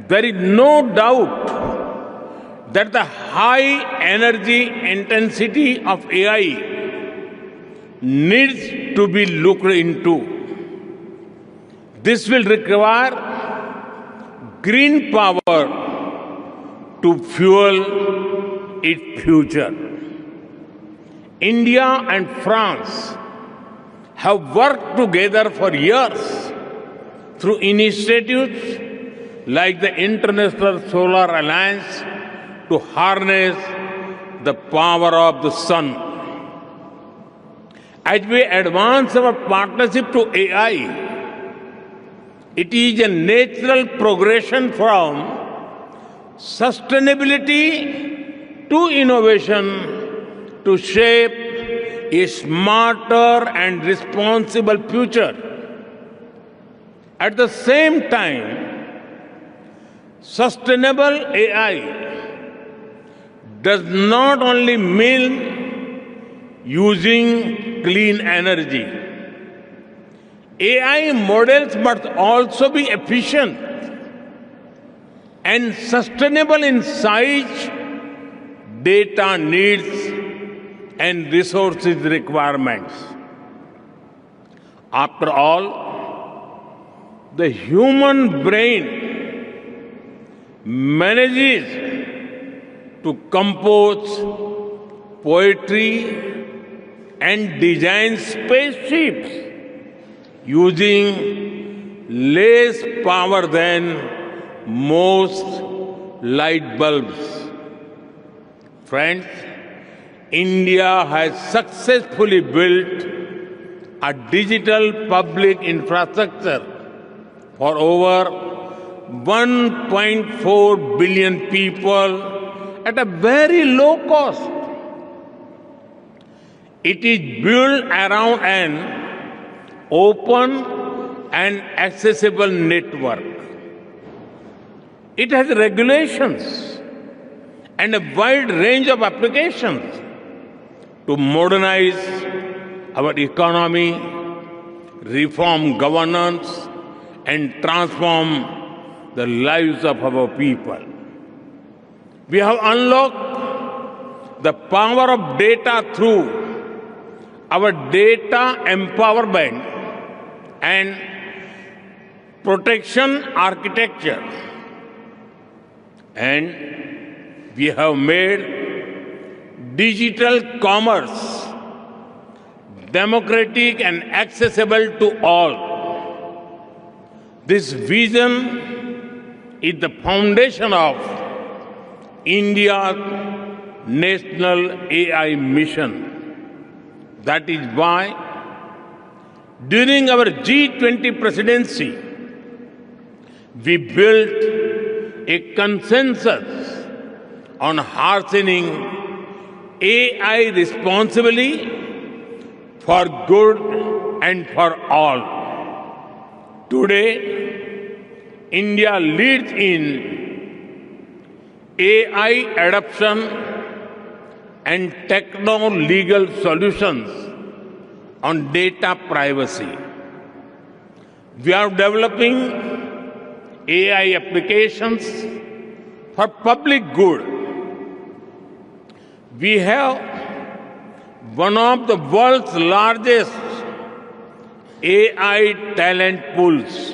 there is no doubt that the high energy intensity of AI needs to be looked into. This will require green power to fuel its future. India and France have worked together for years through initiatives like the International Solar Alliance to harness the power of the sun. As we advance our partnership to AI, it is a natural progression from sustainability to innovation to shape a smarter and responsible future. At the same time, sustainable AI does not only mean using clean energy. AI models must also be efficient and sustainable in size, data needs, and resources requirements. After all, the human brain manages to compose poetry and design spaceships using less power than most light bulbs. Friends, India has successfully built a digital public infrastructure for over 1.4 billion people at a very low cost. It is built around an open and accessible network. It has regulations and a wide range of applications to modernize our economy, reform governance, and transform the lives of our people. We have unlocked the power of data through our data empowerment and protection architecture. And we have made digital commerce democratic and accessible to all. This vision is the foundation of India's national AI mission. That is why, during our G20 presidency, we built a consensus on harnessing AI responsibly for good and for all. Today, India leads in AI adoption and techno-legal solutions on data privacy. We are developing AI applications for public good. We have one of the world's largest AI talent pools.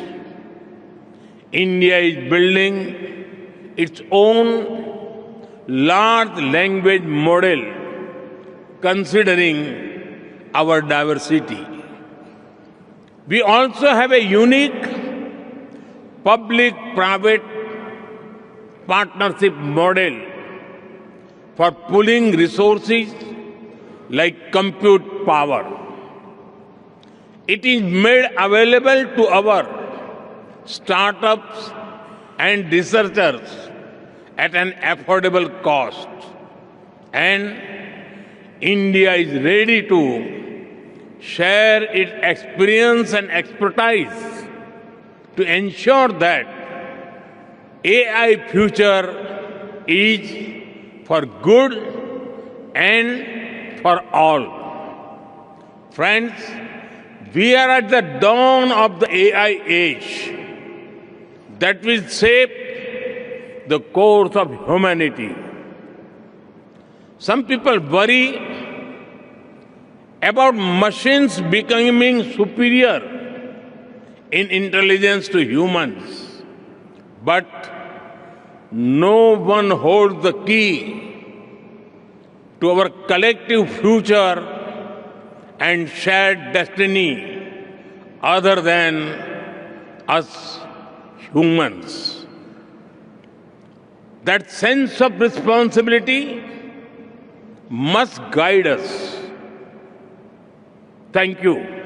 India is building its own large language model considering our diversity. We also have a unique public-private partnership model for pooling resources like compute power. It is made available to our startups and researchers at an affordable cost. And India is ready to share its experience and expertise to ensure that AI future is for good and for all. Friends, we are at the dawn of the AI age that will shape the course of humanity. Some people worry about machines becoming superior in intelligence to humans, but no one holds the key to our collective future and shared destiny other than us humans. That sense of responsibility must guide us. Thank you.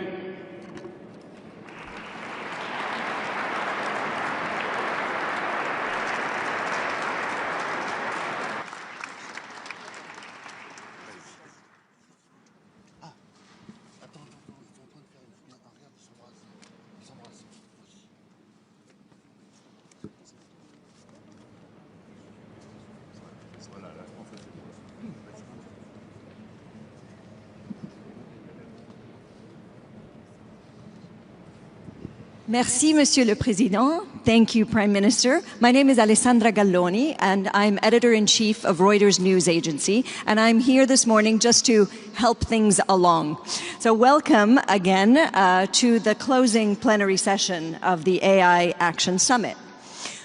Merci, Monsieur le Président. Thank you, Prime Minister. My name is Alessandra Galloni, and I'm Editor-in-Chief of Reuters News Agency, and I'm here this morning just to help things along. So welcome again to the closing plenary session of the AI Action Summit.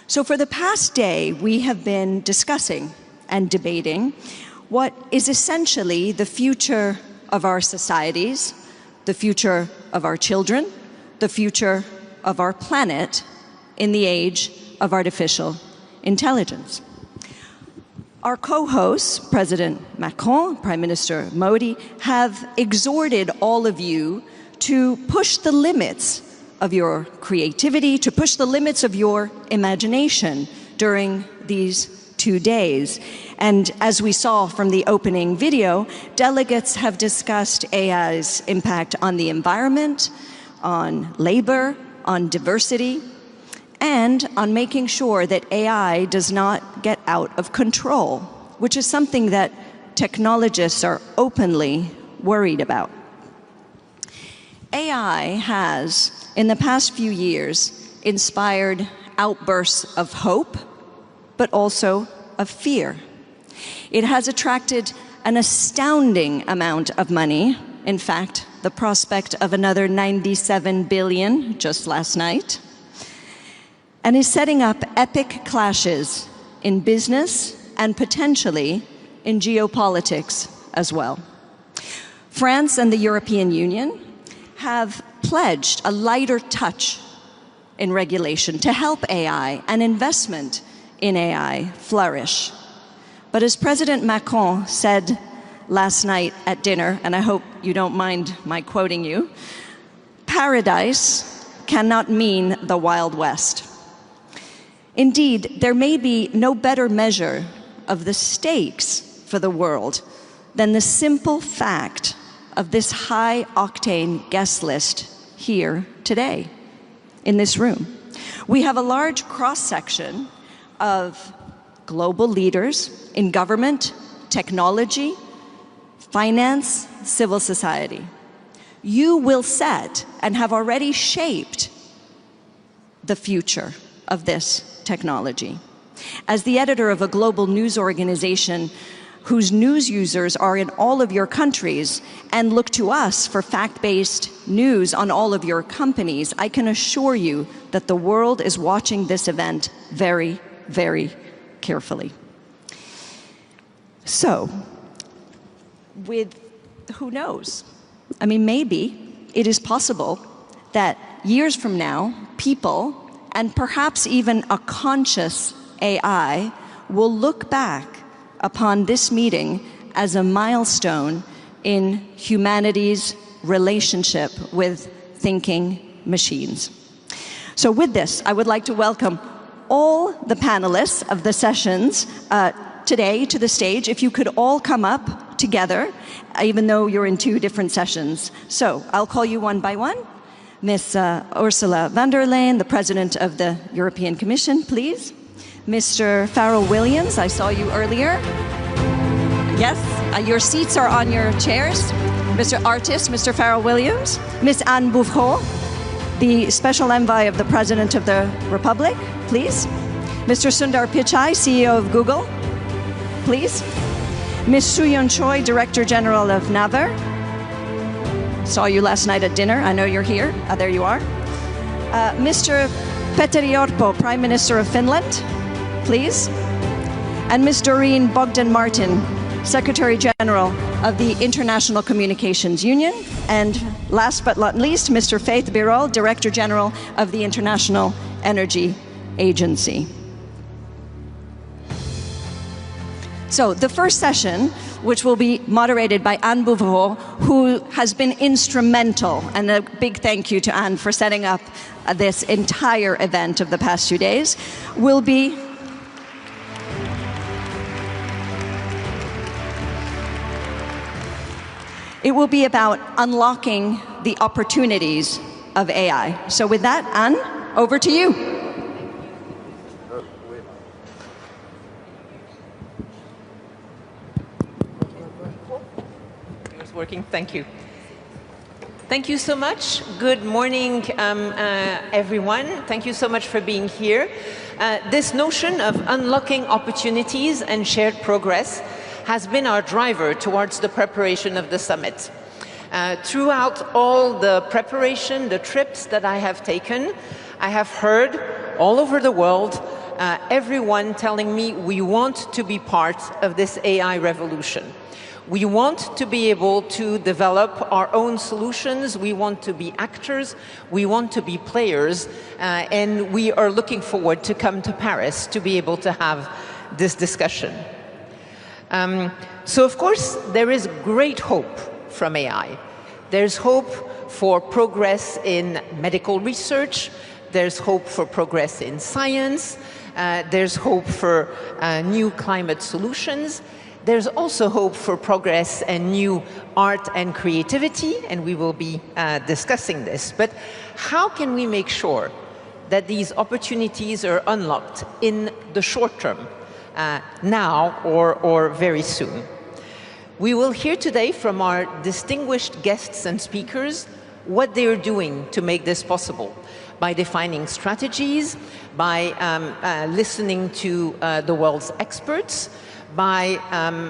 So for the past day, we have been discussing and debating what is essentially the future of our societies, the future of our children, the future of our planet in the age of artificial intelligence. Our co-hosts, President Macron, Prime Minister Modi, have exhorted all of you to push the limits of your creativity, to push the limits of your imagination during these 2 days. And as we saw from the opening video, delegates have discussed AI's impact on the environment, on labor, on diversity, and on making sure that AI does not get out of control, which is something that technologists are openly worried about. AI has, in the past few years, inspired outbursts of hope, but also of fear. It has attracted an astounding amount of money in fact, the prospect of another 97 billion just last night, and is setting up epic clashes in business and potentially in geopolitics as well. France and the European Union have pledged a lighter touch in regulation to help AI and investment in AI flourish. But as President Macron said last night at dinner, and I hope you don't mind my quoting you, paradise cannot mean the Wild West. Indeed, there may be no better measure of the stakes for the world than the simple fact of this high-octane guest list here today, in this room. We have a large cross-section of global leaders in government, technology, finance, civil society. You will set and have already shaped the future of this technology. As the editor of a global news organization whose news users are in all of your countries and look to us for fact-based news on all of your companies, I can assure you that the world is watching this event very, very carefully. So, who knows? I mean, maybe it is possible that years from now, people, and perhaps even a conscious AI, will look back upon this meeting as a milestone in humanity's relationship with thinking machines. So with this, I would like to welcome all the panelists of the sessions today to the stage. If you could all come up together, even though you're in two different sessions. So I'll call you one by one. Ms. Ursula von der Leyen, the President of the European Commission, please. Mr. Farrell Williams, I saw you earlier. Yes, your seats are on your chairs. Mr. Artist, Mr. Farrell Williams. Ms. Anne Bouvreau, the Special Envoy of the President of the Republic, please. Mr. Sundar Pichai, CEO of Google, please. Ms. Soo-Yeon Choi, Director General of Naver. Saw you last night at dinner. I know you're here. There you are. Mr. Petteri Orpo, Prime Minister of Finland, please. And Ms. Doreen Bogdan-Martin, Secretary General of the International Communications Union. And last but not least, Mr. Faith Birol, Director General of the International Energy Agency. So the first session, which will be moderated by Anne Bouvreau, who has been instrumental, and a big thank you to Anne for setting up this entire event of the past 2 days, will be about unlocking the opportunities of AI. So with that, Anne, over to you. It's working. Thank you. Thank you so much. Good morning, everyone. Thank you so much for being here. This notion of unlocking opportunities and shared progress has been our driver towards the preparation of the summit. Throughout all the preparation, the trips that I have taken, I have heard all over the world everyone telling me we want to be part of this AI revolution. We want to be able to develop our own solutions, we want to be actors, we want to be players, and we are looking forward to come to Paris to be able to have this discussion. So of course, there is great hope from AI. There's hope for progress in medical research, there's hope for progress in science, there's hope for new climate solutions. There's also hope for progress and new art and creativity, and we will be discussing this. But how can we make sure that these opportunities are unlocked in the short term, now or very soon? We will hear today from our distinguished guests and speakers what they are doing to make this possible, by defining strategies, by listening to the world's experts, by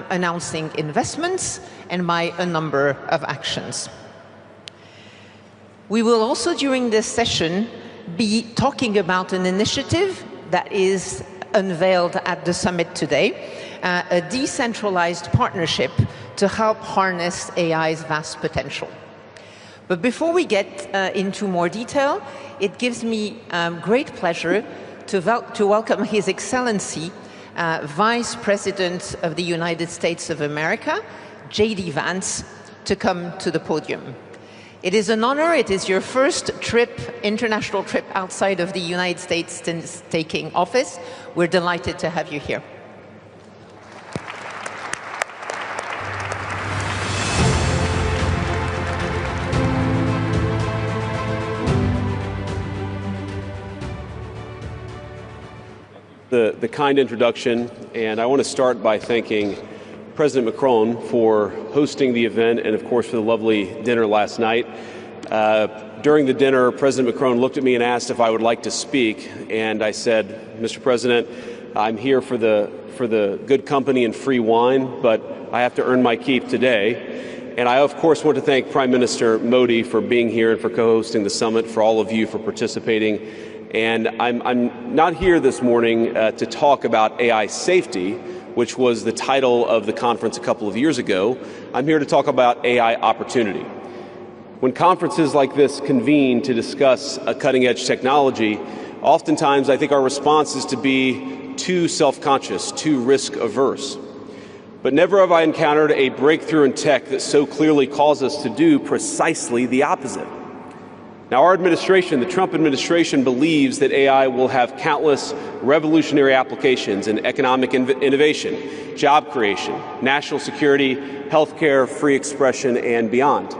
announcing investments and by a number of actions. We will also, during this session, be talking about an initiative that is unveiled at the summit today, a decentralized partnership to help harness AI's vast potential. But before we get into more detail, it gives me great pleasure to welcome His Excellency, Vice President of the United States of America, J.D. Vance, to come to the podium. It is an honor. It is your first international trip outside of the United States since taking office. We're delighted to have you here. The kind introduction, and I want to start by thanking President Macron for hosting the event and, of course, for the lovely dinner last night. During the dinner, President Macron looked at me and asked if I would like to speak, and I said, Mr. President, I'm here for the good company and free wine, but I have to earn my keep today. And I, of course, want to thank Prime Minister Modi for being here and for co-hosting the summit, for all of you for participating. And I'm not here this morning to talk about AI safety, which was the title of the conference a couple of years ago. I'm here to talk about AI opportunity. When conferences like this convene to discuss a cutting-edge technology, oftentimes I think our response is to be too self-conscious, too risk-averse. But never have I encountered a breakthrough in tech that so clearly calls us to do precisely the opposite. Now, our administration, the Trump administration, believes that AI will have countless revolutionary applications in economic innovation, job creation, national security, healthcare, free expression, and beyond.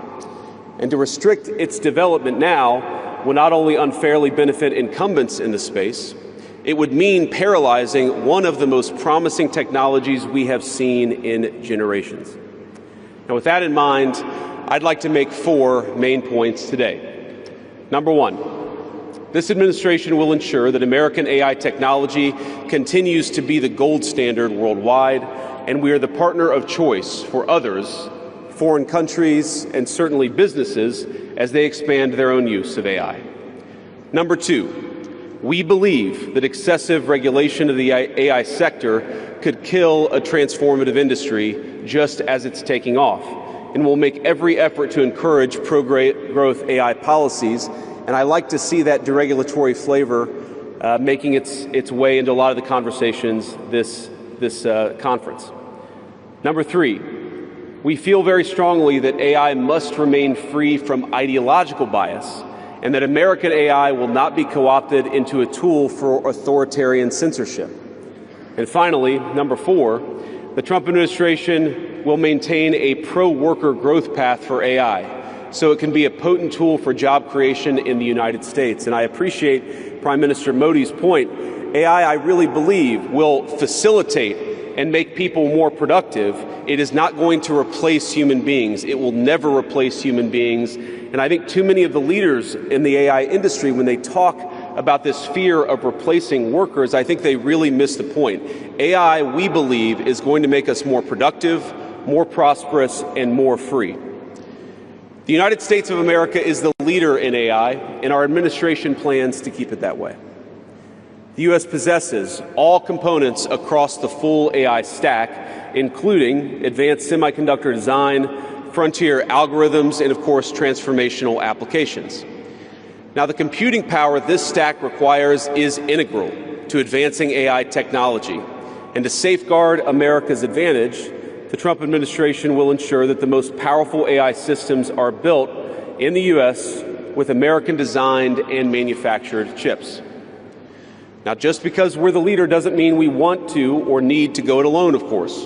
And to restrict its development now will not only unfairly benefit incumbents in the space, it would mean paralyzing one of the most promising technologies we have seen in generations. Now, with that in mind, I'd like to make 4 main points today. Number 1, this administration will ensure that American AI technology continues to be the gold standard worldwide, and we are the partner of choice for others, foreign countries, and certainly businesses as they expand their own use of AI. Number 2, we believe that excessive regulation of the AI sector could kill a transformative industry just as it's taking off, and will make every effort to encourage pro-growth AI policies. And I like to see that deregulatory flavor making its way into a lot of the conversations this conference. Number 3, we feel very strongly that AI must remain free from ideological bias, and that American AI will not be co-opted into a tool for authoritarian censorship. And finally, number 4, the Trump administration will maintain a pro-worker growth path for AI, so it can be a potent tool for job creation in the United States. And I appreciate Prime Minister Modi's point. AI, I really believe, will facilitate and make people more productive. It is not going to replace human beings. It will never replace human beings. And I think too many of the leaders in the AI industry, when they talk about this fear of replacing workers, I think they really miss the point. AI, we believe, is going to make us more productive, more prosperous, and more free. The United States of America is the leader in AI, and our administration plans to keep it that way. The U.S. possesses all components across the full AI stack, including advanced semiconductor design, frontier algorithms, and, of course, transformational applications. Now, the computing power this stack requires is integral to advancing AI technology. And to safeguard America's advantage, the Trump administration will ensure that the most powerful AI systems are built in the U.S. with American-designed and manufactured chips. Now, just because we're the leader doesn't mean we want to or need to go it alone, of course.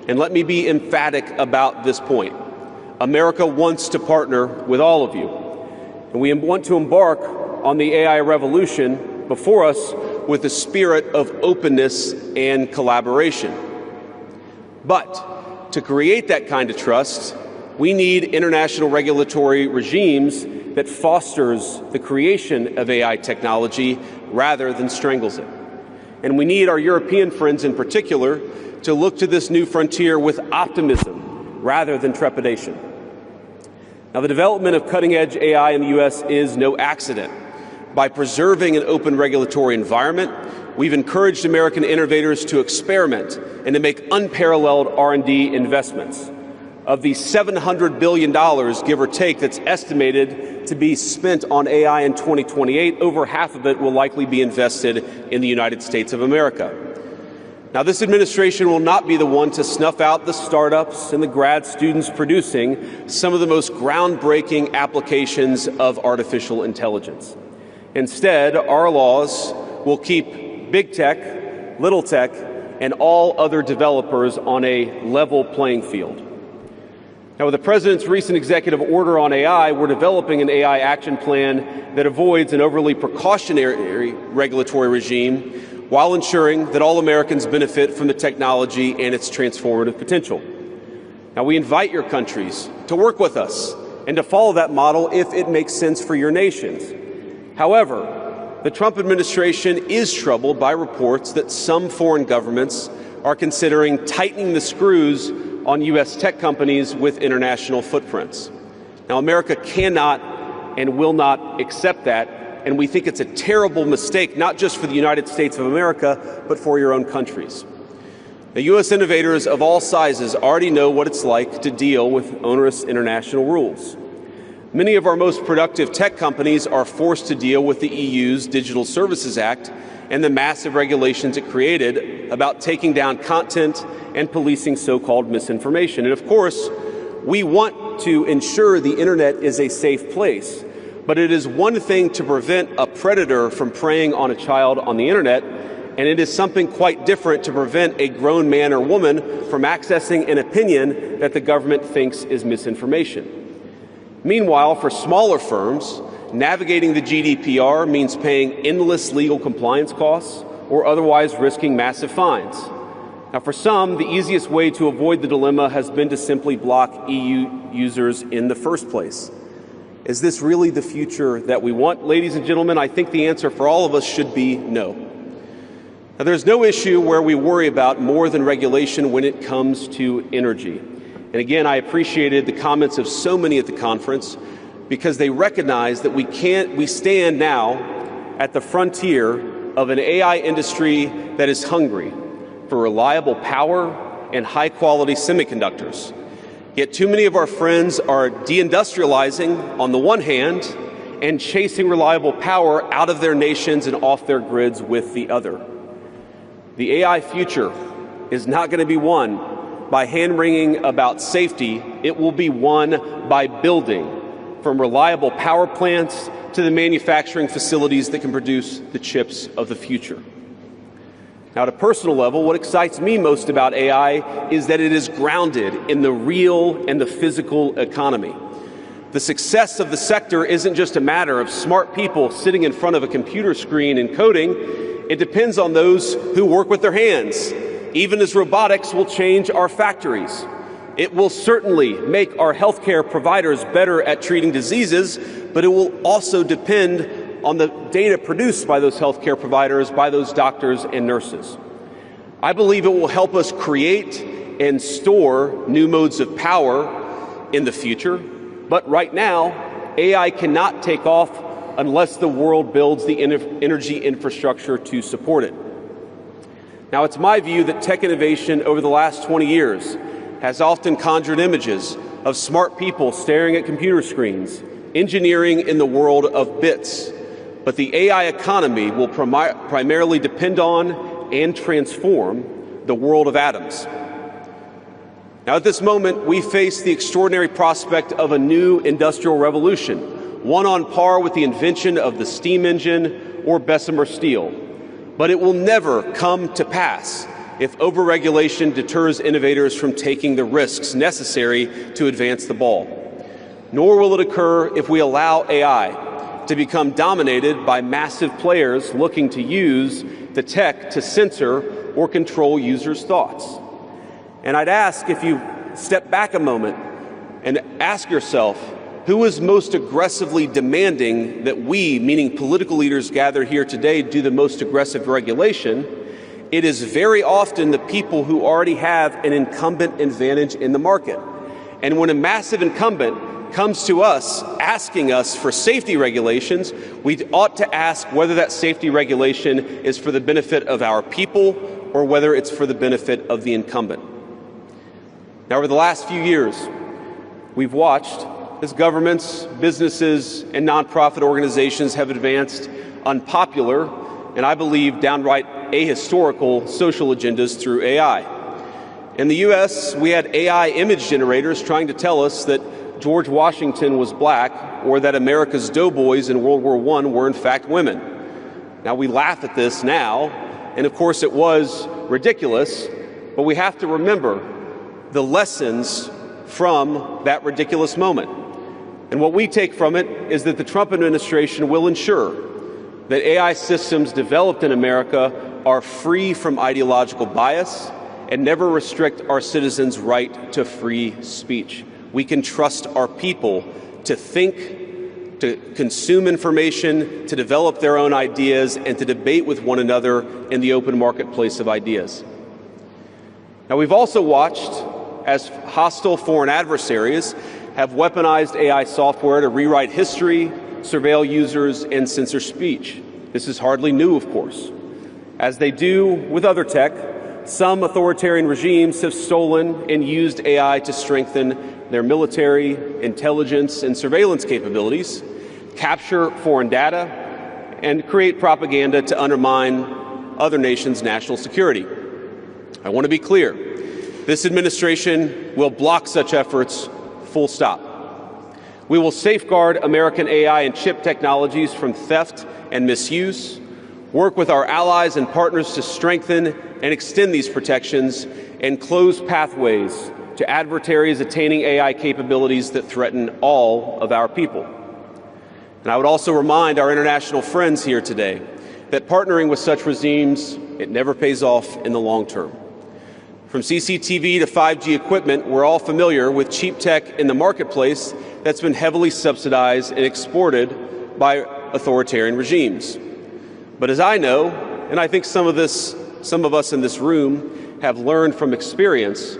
And let me be emphatic about this point. America wants to partner with all of you. And we want to embark on the AI revolution before us with a spirit of openness and collaboration. But to create that kind of trust, we need international regulatory regimes that fosters the creation of AI technology rather than strangles it. And we need our European friends in particular to look to this new frontier with optimism rather than trepidation. Now, the development of cutting-edge AI in the U.S. is no accident. By preserving an open regulatory environment, we've encouraged American innovators to experiment and to make unparalleled R&D investments. Of the $700 billion, give or take, that's estimated to be spent on AI in 2028, over half of it will likely be invested in the United States of America. Now, this administration will not be the one to snuff out the startups and the grad students producing some of the most groundbreaking applications of artificial intelligence. Instead, our laws will keep big tech, little tech, and all other developers on a level playing field. Now, with the President's recent executive order on AI, we're developing an AI action plan that avoids an overly precautionary regulatory regime while ensuring that all Americans benefit from the technology and its transformative potential. Now, we invite your countries to work with us and to follow that model if it makes sense for your nations. However, the Trump administration is troubled by reports that some foreign governments are considering tightening the screws on U.S. tech companies with international footprints. Now, America cannot and will not accept that, and we think it's a terrible mistake, not just for the United States of America, but for your own countries. The U.S. innovators of all sizes already know what it's like to deal with onerous international rules. Many of our most productive tech companies are forced to deal with the EU's Digital Services Act and the massive regulations it created about taking down content and policing so-called misinformation. And of course, we want to ensure the internet is a safe place, but it is one thing to prevent a predator from preying on a child on the internet, and it is something quite different to prevent a grown man or woman from accessing an opinion that the government thinks is misinformation. Meanwhile, for smaller firms, navigating the GDPR means paying endless legal compliance costs or otherwise risking massive fines. Now, for some, the easiest way to avoid the dilemma has been to simply block EU users in the first place. Is this really the future that we want? Ladies and gentlemen, I think the answer for all of us should be no. Now, there's no issue where we worry about more than regulation when it comes to energy. And again, I appreciated the comments of so many at the conference because they recognize that we stand now at the frontier of an AI industry that is hungry for reliable power and high-quality semiconductors. Yet too many of our friends are deindustrializing on the one hand and chasing reliable power out of their nations and off their grids with the other. The AI future is not going to be won by hand-wringing about safety. It will be won by building, from reliable power plants to the manufacturing facilities that can produce the chips of the future. Now, at a personal level, what excites me most about AI is that it is grounded in the real and the physical economy. The success of the sector isn't just a matter of smart people sitting in front of a computer screen and coding. It depends on those who work with their hands, even as robotics will change our factories. It will certainly make our healthcare providers better at treating diseases, but it will also depend on the data produced by those healthcare providers, by those doctors and nurses. I believe it will help us create and store new modes of power in the future, but right now, AI cannot take off unless the world builds the energy infrastructure to support it. Now, it's my view that tech innovation over the last 20 years has often conjured images of smart people staring at computer screens, engineering in the world of bits. But the AI economy will primarily depend on and transform the world of atoms. Now, at this moment, we face the extraordinary prospect of a new industrial revolution, one on par with the invention of the steam engine or Bessemer steel. But it will never come to pass if overregulation deters innovators from taking the risks necessary to advance the ball. Nor will it occur if we allow AI to become dominated by massive players looking to use the tech to censor or control users' thoughts. And I'd ask, if you step back a moment and ask yourself, who is most aggressively demanding that we, meaning political leaders gathered here today, do the most aggressive regulation? it is very often the people who already have an incumbent advantage in the market. And when a massive incumbent comes to us asking us for safety regulations, we ought to ask whether that safety regulation is for the benefit of our people or whether it's for the benefit of the incumbent. Now, over the last few years, we've watched as governments, businesses, and nonprofit organizations have advanced unpopular and, I believe, downright ahistorical social agendas through AI. In the U.S., we had AI image generators trying to tell us that George Washington was black or that America's doughboys in World War I were in fact women. Now, we laugh at this now, and of course it was ridiculous, but we have to remember the lessons from that ridiculous moment. And what we take from it is that the Trump administration will ensure that AI systems developed in America are free from ideological bias and never restrict our citizens' right to free speech. We can trust our people to think, to consume information, to develop their own ideas, and to debate with one another in the open marketplace of ideas. Now, we've also watched as hostile foreign adversaries have weaponized AI software to rewrite history, surveil users, and censor speech. This is hardly new, of course. As they do with other tech, some authoritarian regimes have stolen and used AI to strengthen their military, intelligence, and surveillance capabilities, capture foreign data, and create propaganda to undermine other nations' national security. I want to be clear. This administration will block such efforts, full stop. We will safeguard American AI and chip technologies from theft and misuse, work with our allies and partners to strengthen and extend these protections, and close pathways to adversaries attaining AI capabilities that threaten all of our people. And I would also remind our international friends here today that partnering with such regimes, it never pays off in the long term. From CCTV to 5G equipment, we're all familiar with cheap tech in the marketplace that's been heavily subsidized and exported by authoritarian regimes. But as I know, and I think some of us in this room have learned from experience,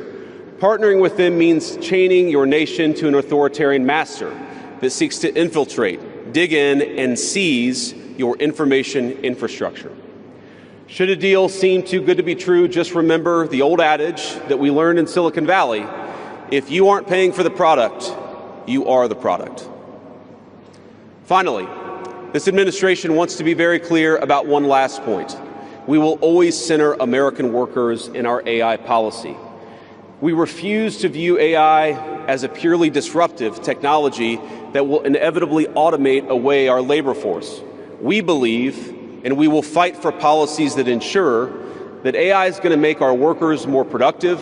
partnering with them means chaining your nation to an authoritarian master that seeks to infiltrate, dig in, and seize your information infrastructure. Should a deal seem too good to be true, just remember the old adage that we learned in Silicon Valley: if you aren't paying for the product, you are the product. Finally, this administration wants to be very clear about one last point. We will always center American workers in our AI policy. We refuse to view AI as a purely disruptive technology that will inevitably automate away our labor force. We believe, and we will fight for policies that ensure that AI is going to make our workers more productive,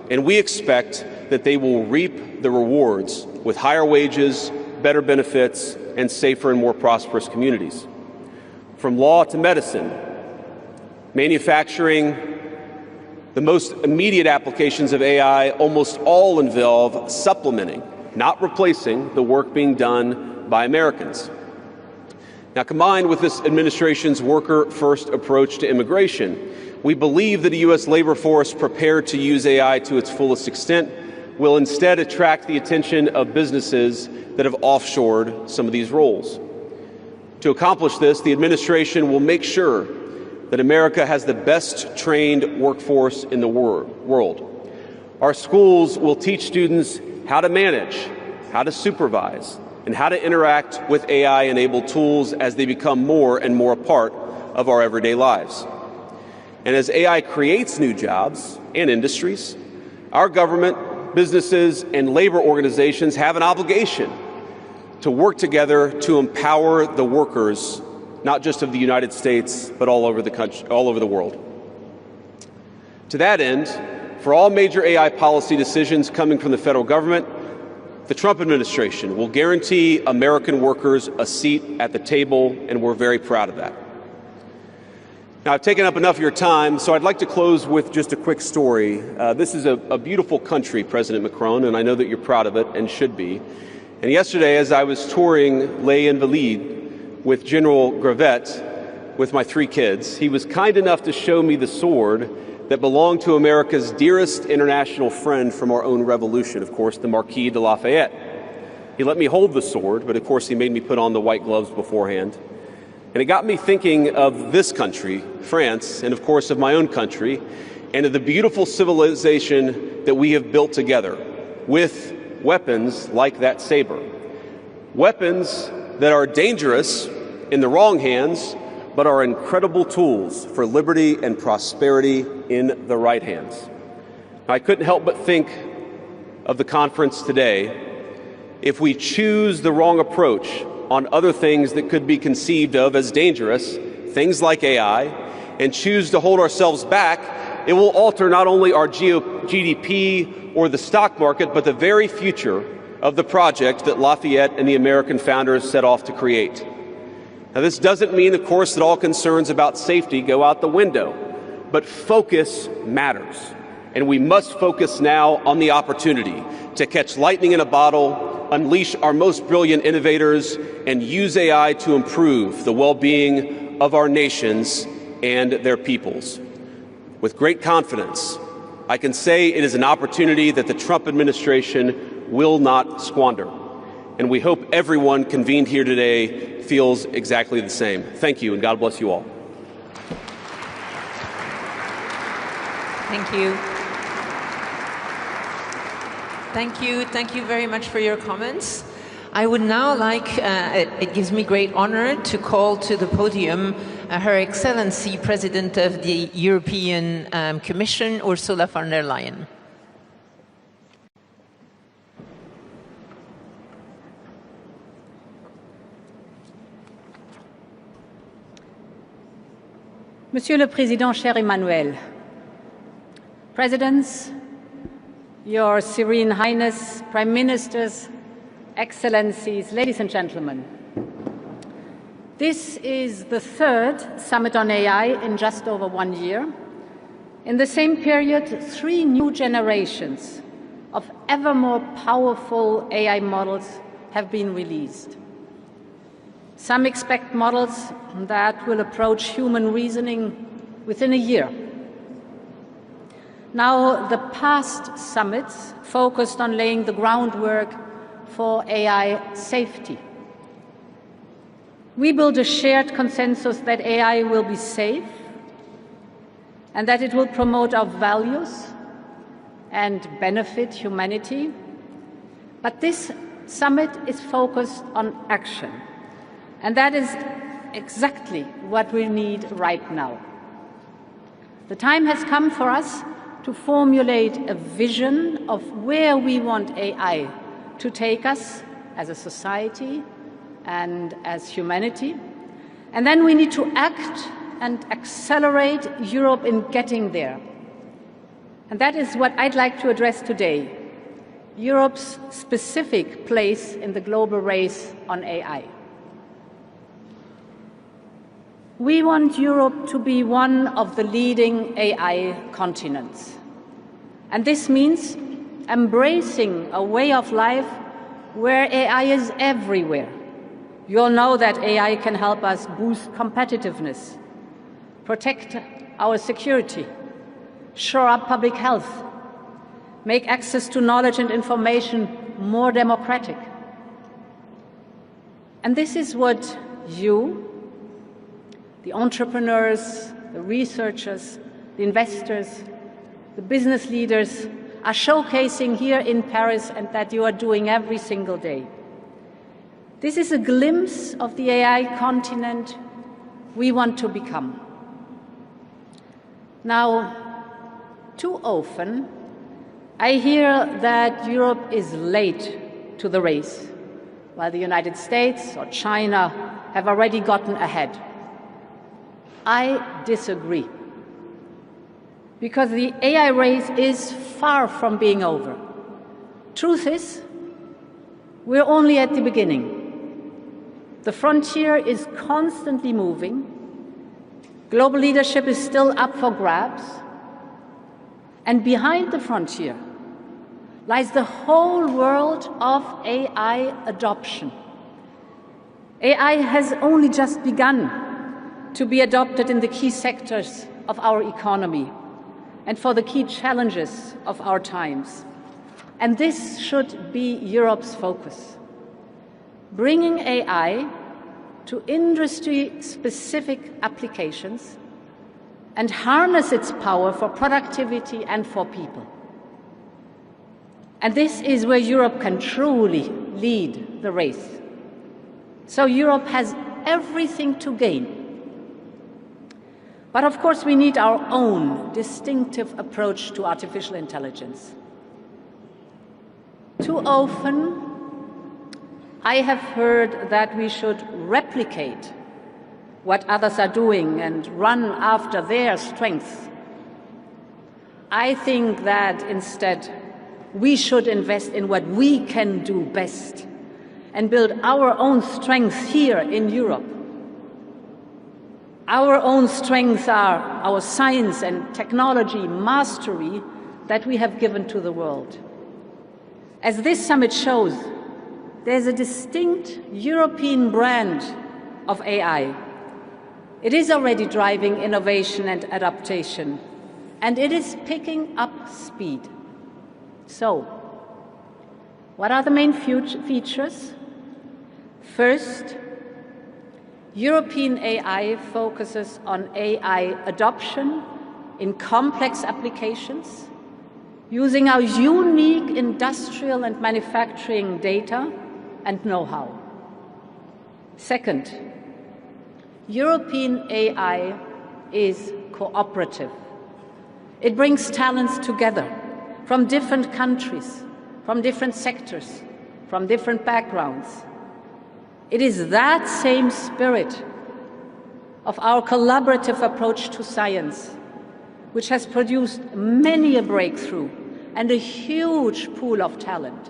and we expect that they will reap the rewards with higher wages, better benefits, and safer and more prosperous communities. From law to medicine, manufacturing, the most immediate applications of AI almost all involve supplementing, not replacing, the work being done by Americans. Now, combined with this administration's worker-first approach to immigration, we believe that a U.S. labor force prepared to use AI to its fullest extent will instead attract the attention of businesses that have offshored some of these roles. To accomplish this, the administration will make sure that America has the best trained workforce in the world. Our schools will teach students how to manage, how to supervise, and how to interact with AI-enabled tools as they become more and more a part of our everyday lives. And as AI creates new jobs and industries, our government, businesses, and labor organizations have an obligation to work together to empower the workers, not just of the United States, but all over the country, all over the world. To that end, for all major AI policy decisions coming from the federal government, the Trump administration will guarantee American workers a seat at the table, and we're very proud of that. Now, I've taken up enough of your time, so I'd like to close with just a quick story. This is a beautiful country, President Macron, and I know that you're proud of it and should be. And yesterday, as I was touring Les Invalides with General Gravette, with my 3 kids, he was kind enough to show me the sword that belonged to America's dearest international friend from our own revolution, of course, the Marquis de Lafayette. He let me hold the sword, but of course he made me put on the white gloves beforehand. And it got me thinking of this country, France, and of course of my own country, and of the beautiful civilization that we have built together with weapons like that saber. Weapons that are dangerous in the wrong hands, but are incredible tools for liberty and prosperity in the right hands. I couldn't help but think of the conference today. If we choose the wrong approach on other things that could be conceived of as dangerous, things like AI, and choose to hold ourselves back, it will alter not only our GDP or the stock market, but the very future of the project that Lafayette and the American founders set off to create. Now, this doesn't mean, of course, that all concerns about safety go out the window, but focus matters. And we must focus now on the opportunity to catch lightning in a bottle, unleash our most brilliant innovators, and use AI to improve the well-being of our nations and their peoples. With great confidence, I can say it is an opportunity that the Trump administration will not squander. And we hope everyone convened here today feels exactly the same. Thank you, and God bless you all. Thank you. Thank you. Thank you very much for your comments. I would now like, it gives me great honor to call to the podium Her Excellency President of the European Commission, Ursula von der Leyen. Monsieur le Président, cher Emmanuel, Presidents, Your Serene Highness, Prime Ministers, Excellencies, ladies and gentlemen. This is the 3rd Summit on AI in just over 1 year. In the same period, 3 new generations of ever more powerful AI models have been released. Some expect models that will approach human reasoning within a year. Now, the past summits focused on laying the groundwork for AI safety. We build a shared consensus that AI will be safe and that it will promote our values and benefit humanity. But this summit is focused on action. And that is exactly what we need right now. The time has come for us to formulate a vision of where we want AI to take us as a society and as humanity. And then we need to act and accelerate Europe in getting there. And that is what I'd like to address today, Europe's specific place in the global race on AI. We want Europe to be one of the leading AI continents. And this means embracing a way of life where AI is everywhere. You all know that AI can help us boost competitiveness, protect our security, shore up public health, make access to knowledge and information more democratic. And this is what you, the entrepreneurs, the researchers, the investors, the business leaders are showcasing here in Paris and that you are doing every single day. This is a glimpse of the AI continent we want to become. Now, too often, I hear that Europe is late to the race, while the United States or China have already gotten ahead. I disagree, because the AI race is far from being over. Truth is, we're only at the beginning. The frontier is constantly moving. Global leadership is still up for grabs. And behind the frontier lies the whole world of AI adoption. AI has only just begun. to be adopted in the key sectors of our economy and for the key challenges of our times. And this should be Europe's focus. Bringing AI to industry-specific applications and harness its power for productivity and for people. And this is where Europe can truly lead the race. So Europe has everything to gain. But of course, we need our own distinctive approach to artificial intelligence. Too often, I have heard that we should replicate what others are doing and run after their strengths. I think that instead, we should invest in what we can do best and build our own strengths here in Europe. Our own strengths are our science and technology mastery that we have given to the world. As this summit shows, there's a distinct European brand of AI. It is already driving innovation and adaptation, and it is picking up speed. So, what are the main features? First, European AI focuses on AI adoption in complex applications, using our unique industrial and manufacturing data and know-how. Second, European AI is cooperative. It brings talents together from different countries, from different sectors, from different backgrounds. It is that same spirit of our collaborative approach to science which has produced many a breakthrough and a huge pool of talent.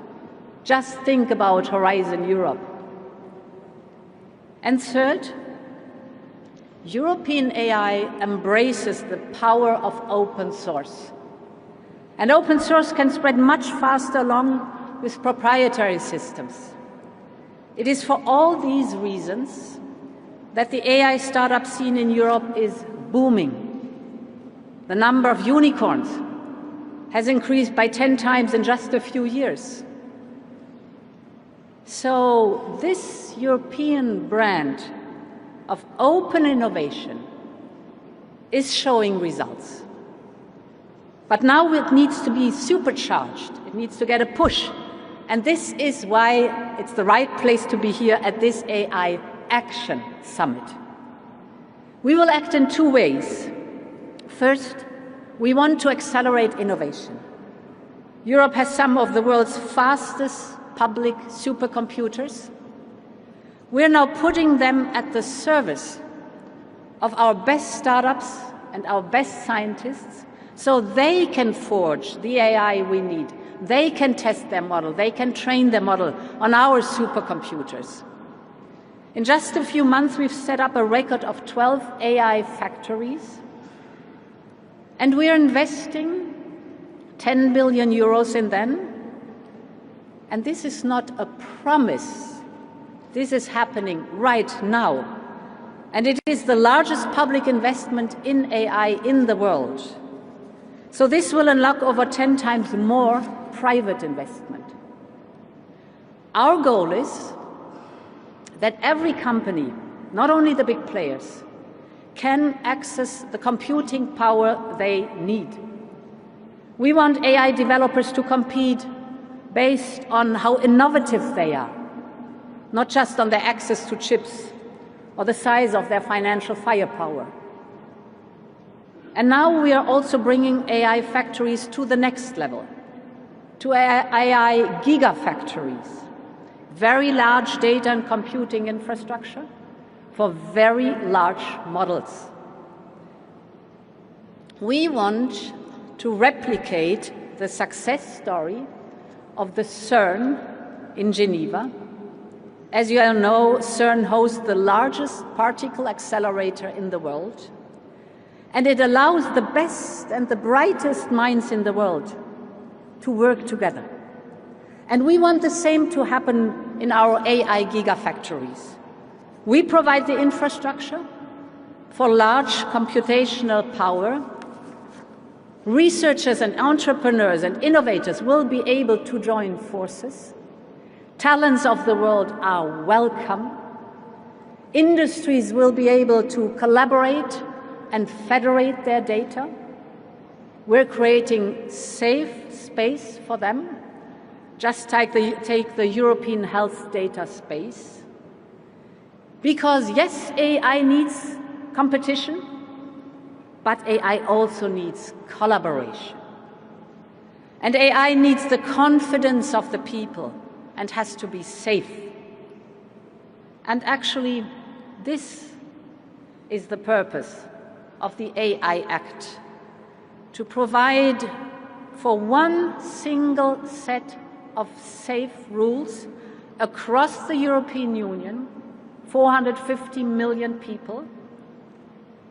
Just think about Horizon Europe. And third, European AI embraces the power of open source. And open source can spread much faster along with proprietary systems. It is for all these reasons that the AI startup scene in Europe is booming. The number of unicorns has increased by 10 times in just a few years. So this European brand of open innovation is showing results. But now it needs to be supercharged. It needs to get a push. And this is why it's the right place to be here at this AI Action Summit. We will act in two ways. First, we want to accelerate innovation. Europe has some of the world's fastest public supercomputers. We're now putting them at the service of our best startups and our best scientists so they can forge the AI we need. They can test their model. They can train their model on our supercomputers. In just a few months, we've set up a record of 12 AI factories. And we are investing 10 billion euros in them. And this is not a promise. This is happening right now. And it is the largest public investment in AI in the world. So this will unlock over 10 times more private investment. Our goal is that every company, not only the big players, can access the computing power they need. We want AI developers to compete based on how innovative they are, not just on their access to chips or the size of their financial firepower. And now we are also bringing AI factories to the next level, to AI gigafactories, very large data and computing infrastructure for very large models. We want to replicate the success story of the CERN in Geneva. As you all know, CERN hosts the largest particle accelerator in the world, and it allows the best and the brightest minds in the world to work together. And we want the same to happen in our AI gigafactories. We provide the infrastructure, for large computational power, researchers and entrepreneurs and innovators will be able to join forces. Talents of the world are welcome. Industries will be able to collaborate and federate their data. We're creating safe space for them, just take the European health data space. Because yes, AI needs competition, but AI also needs collaboration. And AI needs the confidence of the people and has to be safe. And actually, this is the purpose of the AI Act, to provide for one single set of safe rules across the European Union, 450 million people,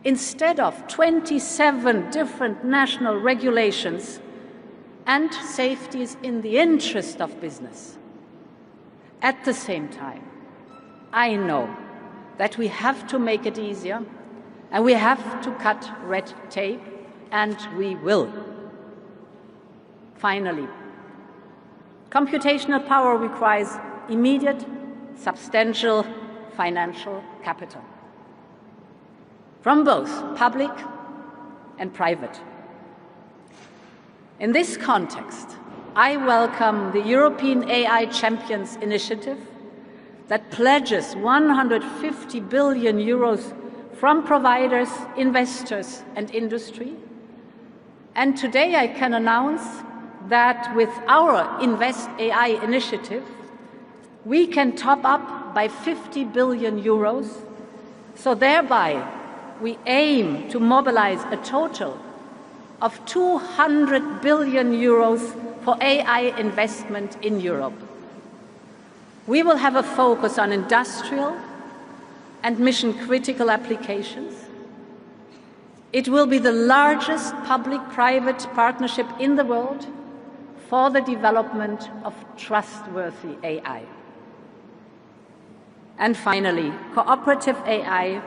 instead of 27 different national regulations and safeties in the interest of business. At the same time, I know that we have to make it easier and we have to cut red tape, and we will. Finally, computational power requires immediate, substantial financial capital from both public and private. In this context, I welcome the European AI Champions initiative that pledges 150 billion euros from providers, investors, and industry. And today I can announce that with our Invest AI initiative, we can top up by 50 billion euros. So thereby, we aim to mobilize a total of 200 billion euros for AI investment in Europe. We will have a focus on industrial and mission-critical applications. It will be the largest public-private partnership in the world for the development of trustworthy AI. And finally, cooperative AI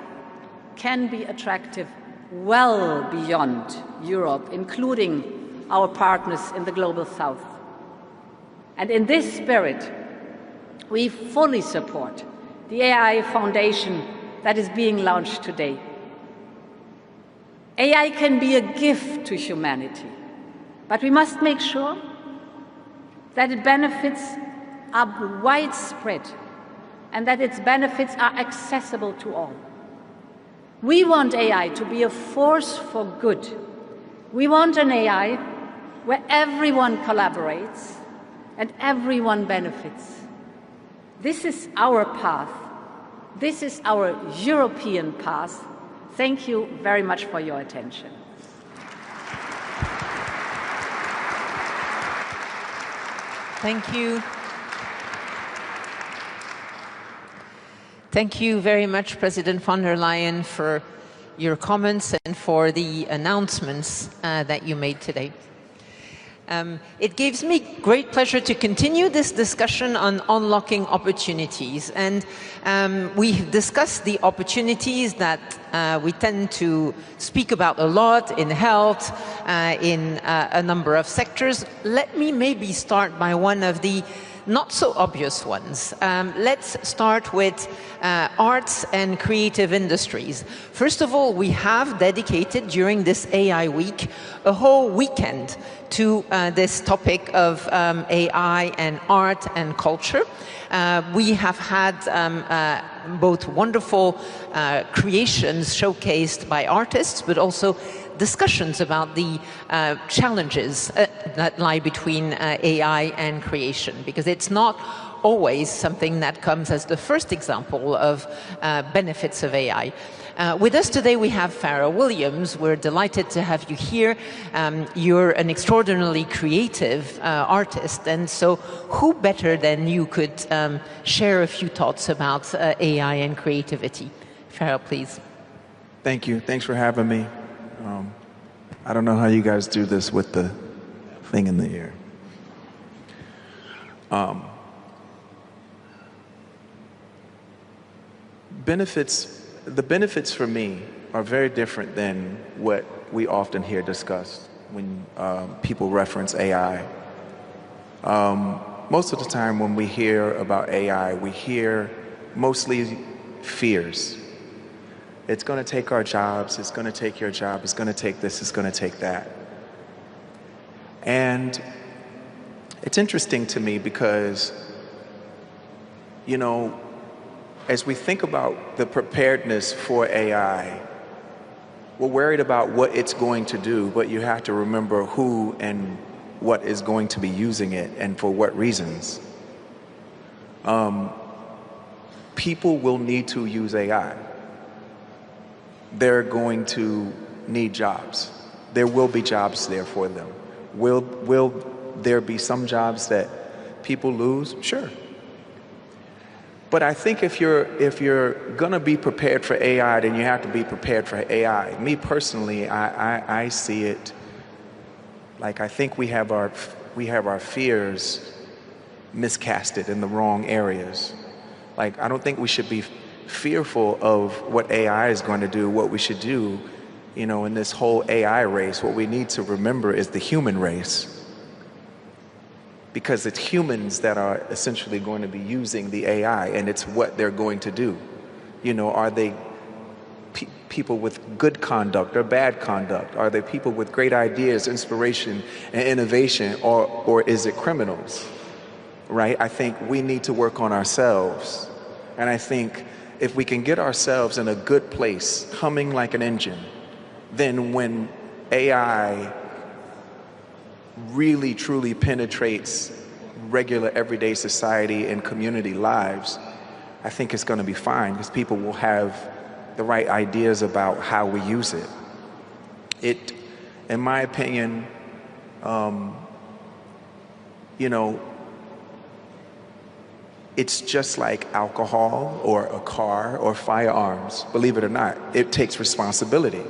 can be attractive well beyond Europe, including our partners in the Global South. And in this spirit, we fully support the AI Foundation that is being launched today. AI can be a gift to humanity, but we must make sure that its benefits are widespread and that its benefits are accessible to all. We want AI to be a force for good. We want an AI where everyone collaborates and everyone benefits. This is our path. This is our European path. Thank you very much for your attention. Thank you. Thank you very much, President von der Leyen, for your comments and for the announcements that you made today. It gives me great pleasure to continue this discussion on unlocking opportunities. And we've discussed the opportunities that we tend to speak about a lot in health, in a number of sectors. Let me maybe start by one of the not so obvious ones. Let's start with arts and creative industries. First of all, we have dedicated during this AI week a whole weekend to this topic of AI and art and culture. We have had both wonderful creations showcased by artists, but also discussions about the challenges that lie between AI and creation, because it's not always something that comes as the first example of benefits of AI. With us today we have Farah Williams. We're delighted to have you here. You're an extraordinarily creative artist, and so who better than you could share a few thoughts about AI and creativity. Farah, please. Thank you. Thanks for having me. I don't know how you guys do this with the thing in the ear. The benefits for me are very different than what we often hear discussed when people reference AI. Most of the time when we hear about AI, we hear mostly fears. It's going to take our jobs, it's going to take your job, it's going to take this, it's going to take that. And it's interesting to me because, you know, as we think about the preparedness for AI, we're worried about what it's going to do, but you have to remember who and what is going to be using it and for what reasons. People will need to use AI. They're going to need jobs. There will be jobs there for them. Will there be some jobs that people lose? Sure. But I think if you're gonna be prepared for AI, then you have to be prepared for AI. Me personally, I see it like I think we have our fears miscasted in the wrong areas. Like I don't think we should be fearful of what AI is going to do. What we should do, you know, in this whole AI race, what we need to remember is the human race. Because it's humans that are essentially going to be using the AI, and it's what they're going to do. You know, are they people with good conduct or bad conduct? Are they people with great ideas, inspiration, and innovation, or is it criminals? Right? I think we need to work on ourselves. And I think if we can get ourselves in a good place, humming like an engine, then when AI really truly penetrates regular everyday society and community lives, I think it's going to be fine because people will have the right ideas about how we use it. It, in my opinion, you know, it's just like alcohol or a car or firearms. Believe it or not, it takes responsibility.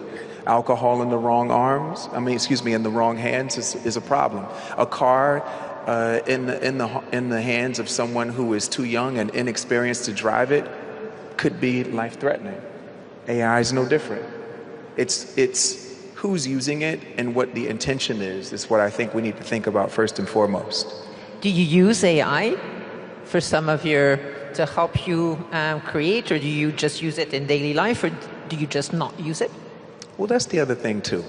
Alcohol in the wrong arms, in the wrong hands is a problem. A car in the hands of someone who is too young and inexperienced to drive it could be life-threatening. AI is no different. It's who's using it and what the intention is what I think we need to think about first and foremost. Do you use AI for some of to help you create, or do you just use it in daily life, or do you just not use it? Well, that's the other thing too.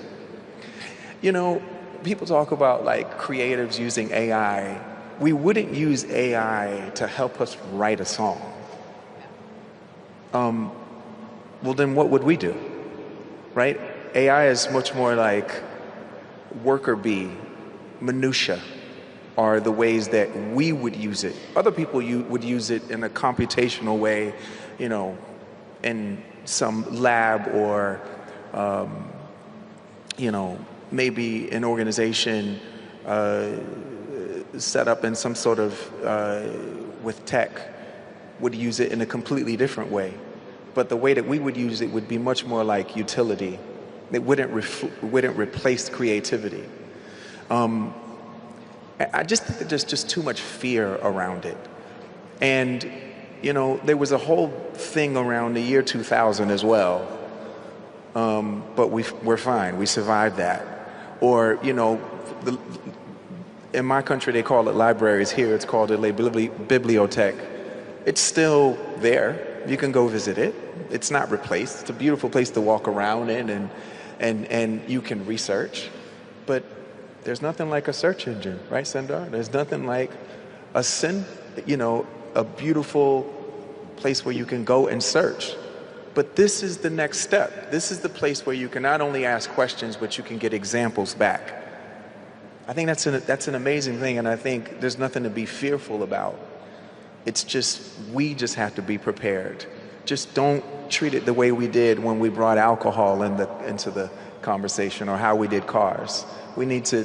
You know, people talk about like creatives using AI. We wouldn't use AI to help us write a song. Well, then what would we do? Right? AI is much more like worker bee, minutia are the ways that we would use it. Other people would use it in a computational way, you know, in some lab or you know, maybe an organization set up in some sort of, with tech, would use it in a completely different way. But the way that we would use it would be much more like utility. It wouldn't replace creativity. I just think that there's just too much fear around it. And, you know, there was a whole thing around the year 2000 as well. But we're fine. We survived that. Or, you know, in my country they call it libraries. Here it's called a bibliothèque. It's still there. You can go visit it. It's not replaced. It's a beautiful place to walk around in and you can research. But there's nothing like a search engine, right, Sundar? There's nothing like a beautiful place where you can go and search. But this is the next step. This is the place where you can not only ask questions, but you can get examples back. I think that's an amazing thing, and I think there's nothing to be fearful about. It's just, we just have to be prepared. Just don't treat it the way we did when we brought alcohol into the conversation, or how we did cars. We need to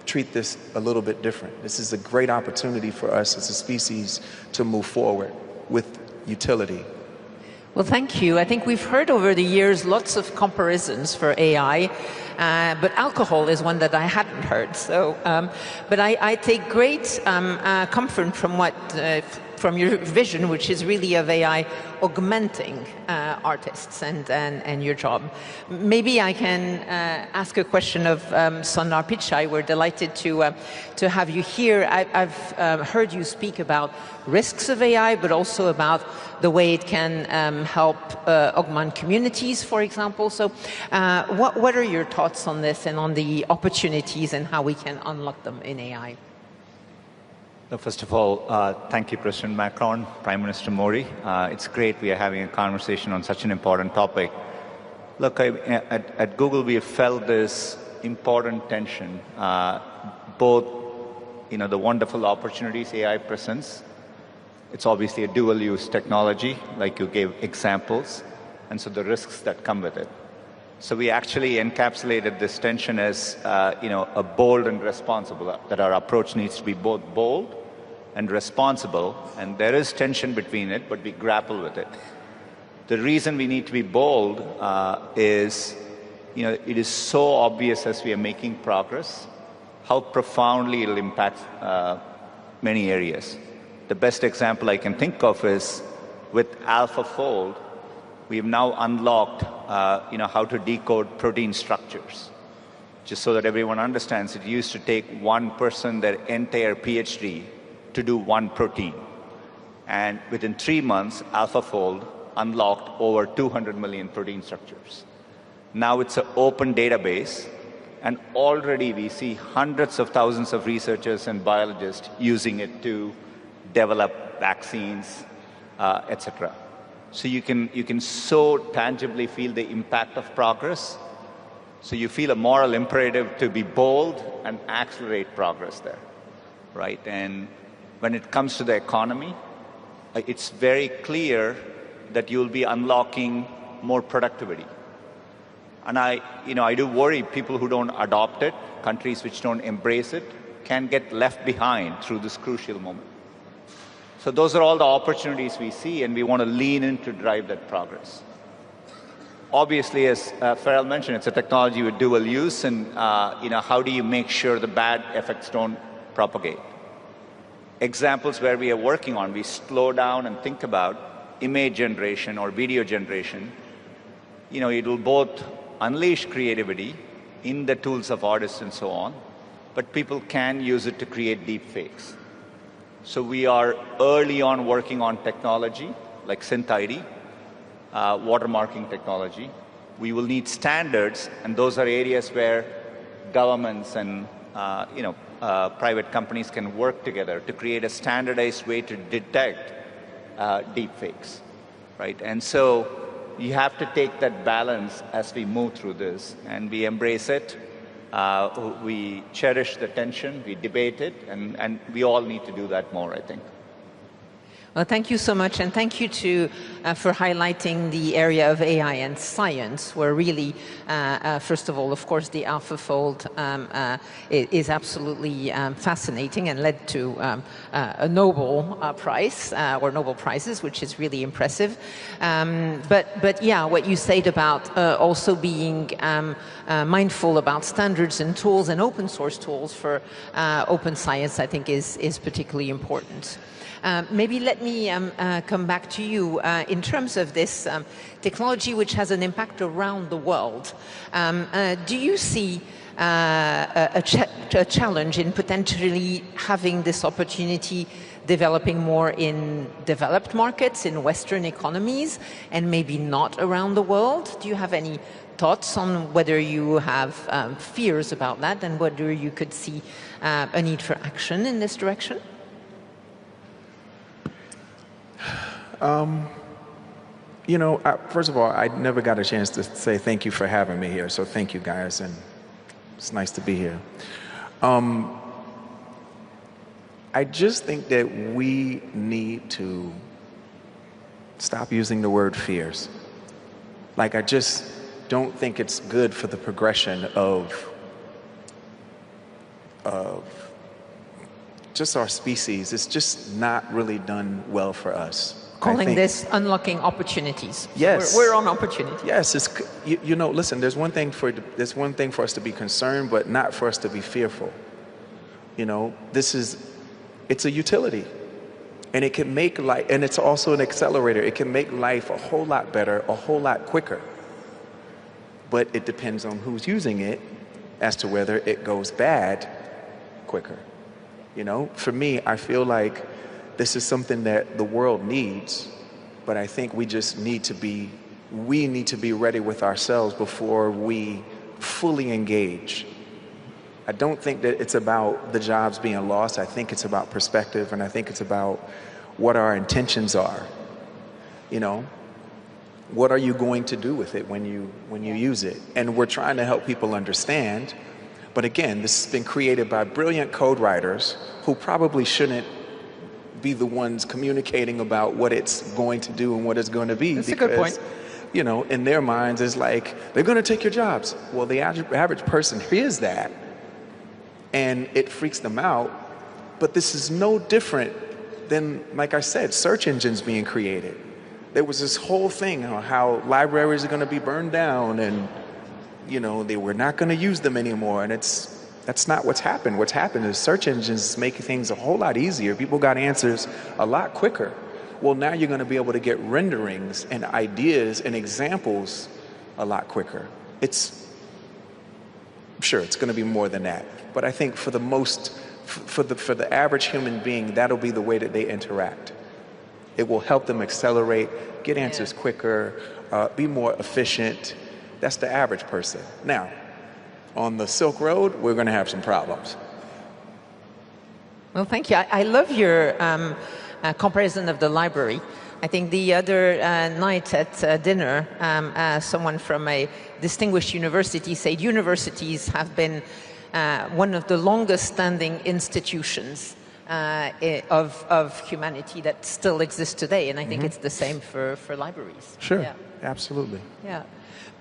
treat this a little bit different. This is a great opportunity for us as a species to move forward with utility. Well, thank you. I think we've heard over the years lots of comparisons for AI, but alcohol is one that I hadn't heard. So, but I take great comfort from what from your vision, which is really of AI augmenting artists and your job. Maybe I can ask a question of Sundar Pichai. We're delighted to have you here. I've heard you speak about risks of AI, but also about the way it can help augment communities, for example. So what are your thoughts on this and on the opportunities and how we can unlock them in AI? First of all, thank you, President Macron, Prime Minister Modi. It's great we are having a conversation on such an important topic. Look, at Google, we have felt this important tension, both the wonderful opportunities AI presents. It's obviously a dual-use technology, like you gave examples, and so the risks that come with it. So we actually encapsulated this tension as a bold and responsible, that our approach needs to be both bold and responsible, and there is tension between it, but we grapple with it. The reason we need to be bold is, it is so obvious as we are making progress, how profoundly it'll impact many areas. The best example I can think of is with AlphaFold, we have now unlocked how to decode protein structures. Just so that everyone understands, it used to take one person their entire PhD to do one protein. And within 3 months, AlphaFold unlocked over 200 million protein structures. Now it's an open database, and already we see hundreds of thousands of researchers and biologists using it to develop vaccines, etc. So you can so tangibly feel the impact of progress. So you feel a moral imperative to be bold and accelerate progress there, right? And when it comes to the economy, it's very clear that you'll be unlocking more productivity. And I do worry people who don't adopt it, countries which don't embrace it, can get left behind through this crucial moment. So those are all the opportunities we see, and we want to lean in to drive that progress. Obviously, as Farrell mentioned, it's a technology with dual use, and how do you make sure the bad effects don't propagate? Examples where we are working on, we slow down and think about image generation or video generation. It will both unleash creativity in the tools of artists and so on, but people can use it to create deep fakes. So we are early on working on technology like SynthID, watermarking technology. We will need standards, and those are areas where governments and private companies can work together to create a standardized way to detect deep fakes, right? And so you have to take that balance as we move through this, and we embrace it. We cherish the tension, we debate it, and we all need to do that more, I think. Well, thank you so much, and thank you for highlighting the area of AI and science, where really, first of all, of course, the AlphaFold is absolutely fascinating and led to a Nobel Prize, or Nobel Prizes, which is really impressive. But yeah, what you said about also being mindful about standards and tools and open source tools for open science, I think is particularly important. Maybe let me come back to you in terms of this technology which has an impact around the world. Do you see a challenge in potentially having this opportunity developing more in developed markets, in Western economies, and maybe not around the world? Do you have any thoughts on whether you have fears about that and whether you could see a need for action in this direction? First of all, I never got a chance to say thank you for having me here, so thank you guys, and it's nice to be here. I just think that we need to stop using the word fears. Like, I just don't think it's good for the progression of just our species. It's just not really done well for us. Calling this unlocking opportunities. Yes. We're on opportunity. Yes, listen, there's one thing for us to be concerned, but not for us to be fearful. It's a utility. And it can make life, and it's also an accelerator. It can make life a whole lot better, a whole lot quicker. But it depends on who's using it as to whether it goes bad quicker. You know, for me, I feel like this is something that the world needs, but I think we need to be ready with ourselves before we fully engage. I don't think that it's about the jobs being lost. I think it's about perspective, and I think it's about what our intentions are. You know, what are you going to do with it when you use it? And we're trying to help people understand. But again, this has been created by brilliant code writers who probably shouldn't be the ones communicating about what it's going to do and what it's going to be. That's a good point. You know, in their minds, it's like, they're going to take your jobs. Well, the average person hears that, and it freaks them out. But this is no different than, like I said, search engines being created. There was this whole thing on how libraries are going to be burned down, and you know, we're not going to use them anymore. And that's not what's happened. What's happened is search engines make things a whole lot easier. People got answers a lot quicker. Well, now you're going to be able to get renderings and ideas and examples a lot quicker. Sure, it's going to be more than that. But I think for the average human being, that'll be the way that they interact. It will help them accelerate, get answers quicker, be more efficient. That's the average person. Now, on the Silk Road, we're going to have some problems. Well, thank you. I love your comparison of the library. I think the other night at dinner, someone from a distinguished university said universities have been one of the longest standing institutions of humanity that still exists today. And I think it's the same for libraries. Sure, yeah. Absolutely. Yeah.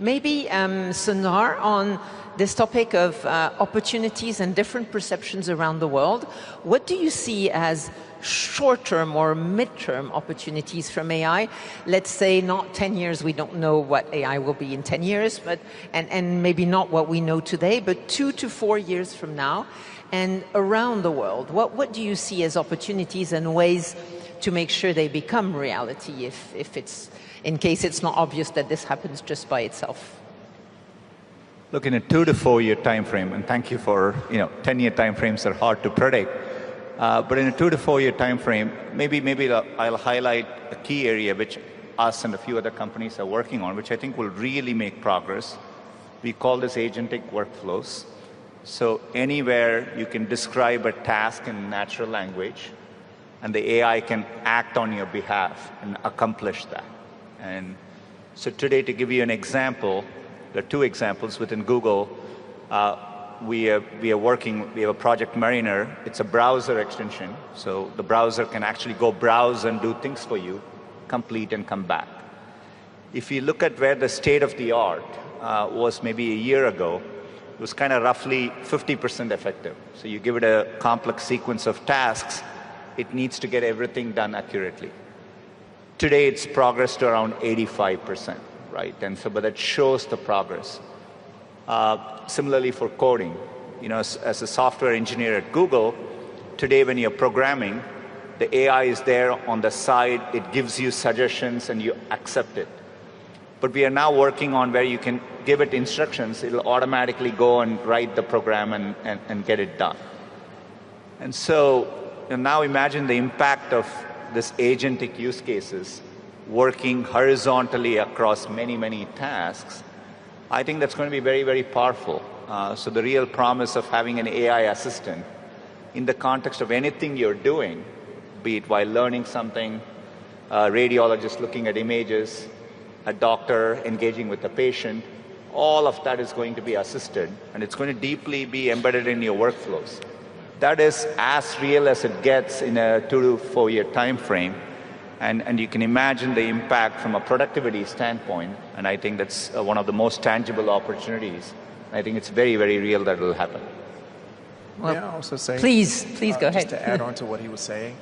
Maybe, Sonar, on this topic of opportunities and different perceptions around the world, what do you see as short-term or mid-term opportunities from AI? Let's say not 10 years, we don't know what AI will be in 10 years, but and maybe not what we know today, but 2 to 4 years from now, and around the world, what do you see as opportunities and ways to make sure they become reality if it's, in case it's not obvious that this happens just by itself? Look, in a 2 to 4 year time frame, and thank you for, 10-year time frames are hard to predict, but in a 2 to 4 year time frame, maybe I'll highlight a key area which us and a few other companies are working on, which I think will really make progress. We call this agentic workflows. So anywhere you can describe a task in natural language, and the AI can act on your behalf and accomplish that. And so today, to give you an example, there are 2 examples within Google. We have a Project Mariner. It's a browser extension. So the browser can actually go browse and do things for you, complete and come back. If you look at where the state of the art was maybe a year ago, it was kind of roughly 50% effective. So you give it a complex sequence of tasks, it needs to get everything done accurately. Today, it's progressed to around 85%, right? And so, but that shows the progress. Similarly for coding, as a software engineer at Google, today when you're programming, the AI is there on the side, it gives you suggestions and you accept it. But we are now working on where you can give it instructions, it'll automatically go and write the program and get it done. And so, now imagine the impact of this agentic use cases working horizontally across many, many tasks. I think that's going to be very, very powerful. So the real promise of having an AI assistant in the context of anything you're doing, be it while learning something, a radiologist looking at images, a doctor engaging with a patient, all of that is going to be assisted, and it's going to deeply be embedded in your workflows. That is as real as it gets in a 2 to 4 year time frame. And you can imagine the impact from a productivity standpoint. And I think that's one of the most tangible opportunities. I think it's very, very real that it will happen. Well, may I also say, please go ahead. Just to add on to what he was saying,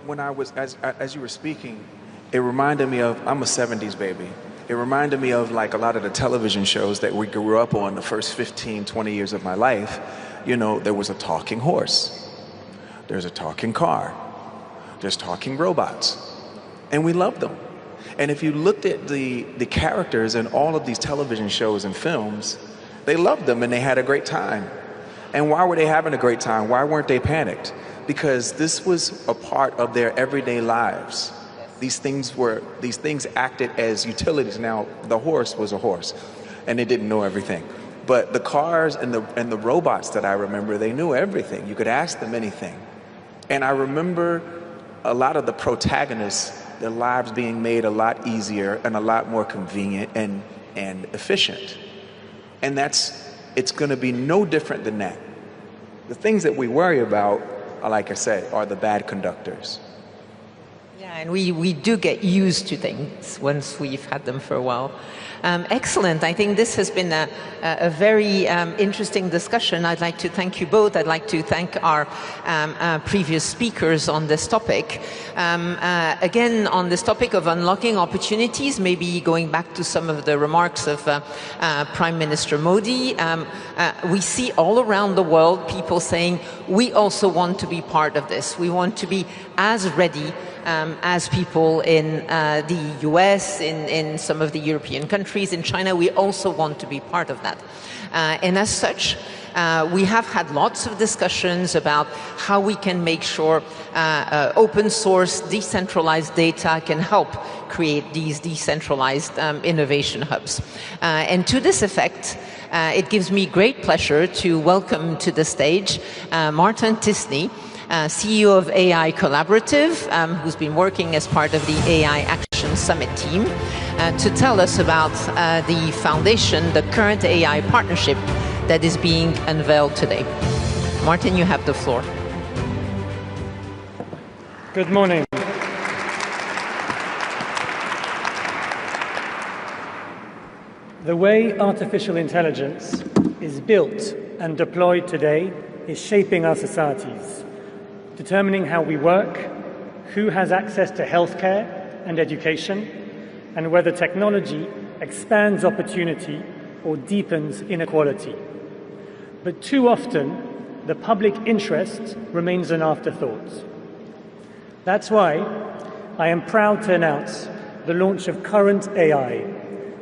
when I was, as you were speaking, it reminded me of, I'm a 70s baby. It reminded me of like a lot of the television shows that we grew up on the first 15, 20 years of my life. There was a talking horse. There's a talking car. There's talking robots. And we love them. And if you looked at the characters in all of these television shows and films, they loved them and they had a great time. And why were they having a great time? Why weren't they panicked? Because this was a part of their everyday lives. These things acted as utilities. Now, the horse was a horse, and they didn't know everything. But the cars and the robots that I remember, they knew everything. You could ask them anything. And I remember a lot of the protagonists, their lives being made a lot easier and a lot more convenient and efficient. And it's going to be no different than that. The things that we worry about, like I said, are the bad conductors. Yeah, and we do get used to things once we've had them for a while. Excellent. I think this has been a very interesting discussion. I'd like to thank you both. I'd like to thank our previous speakers on this topic. Again, on this topic of unlocking opportunities, maybe going back to some of the remarks of Prime Minister Modi, we see all around the world people saying, we also want to be part of this. We want to be as ready as people in the US, in some of the European countries, in China. We also want to be part of that. And as such, we have had lots of discussions about how we can make sure open source, decentralized data can help create these decentralized innovation hubs. And to this effect, it gives me great pleasure to welcome to the stage Martin Tisney, CEO of AI Collaborative, who's been working as part of the AI Action Summit team, to tell us about the foundation, the current AI partnership that is being unveiled today. Martin, you have the floor. Good morning. The way artificial intelligence is built and deployed today is shaping our societies, determining how we work, who has access to healthcare and education, and whether technology expands opportunity or deepens inequality. But too often, the public interest remains an afterthought. That's why I am proud to announce the launch of Current AI,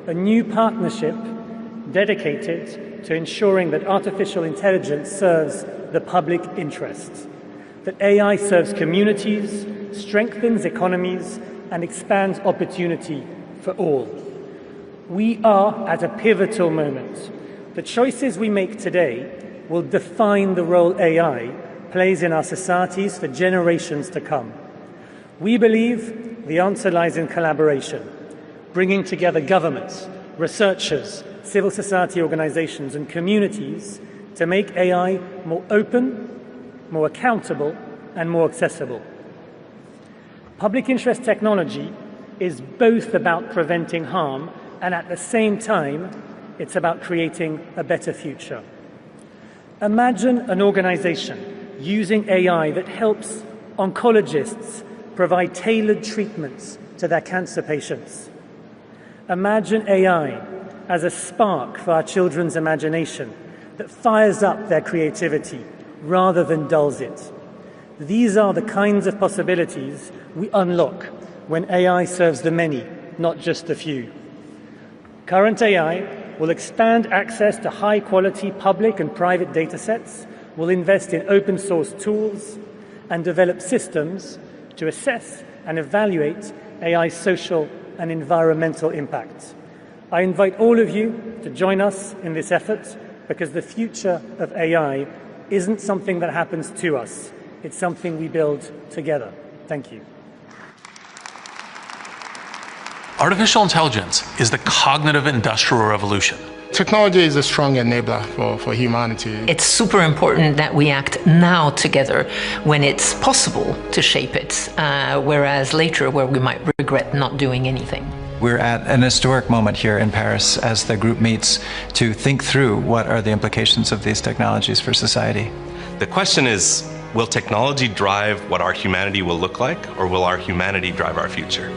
a new partnership dedicated to ensuring that artificial intelligence serves the public interest, that AI serves communities, strengthens economies, and expands opportunity for all. We are at a pivotal moment. The choices we make today will define the role AI plays in our societies for generations to come. We believe the answer lies in collaboration, bringing together governments, researchers, civil society organizations, and communities to make AI more open, more accountable, and more accessible. Public interest technology is both about preventing harm and at the same time, it's about creating a better future. Imagine an organization using AI that helps oncologists provide tailored treatments to their cancer patients. Imagine AI as a spark for our children's imagination that fires up their creativity rather than dulls it. These are the kinds of possibilities we unlock when AI serves the many, not just the few. Current AI will expand access to high-quality public and private data sets, will invest in open-source tools, and develop systems to assess and evaluate AI's social and environmental impacts. I invite all of you to join us in this effort because the future of AI isn't something that happens to us. It's something we build together. Thank you. Artificial intelligence is the cognitive industrial revolution. Technology is a strong enabler for humanity. It's super important that we act now together when it's possible to shape it, whereas later where we might regret not doing anything. We're at an historic moment here in Paris as the group meets to think through what are the implications of these technologies for society. The question is, will technology drive what our humanity will look like, or will our humanity drive our future?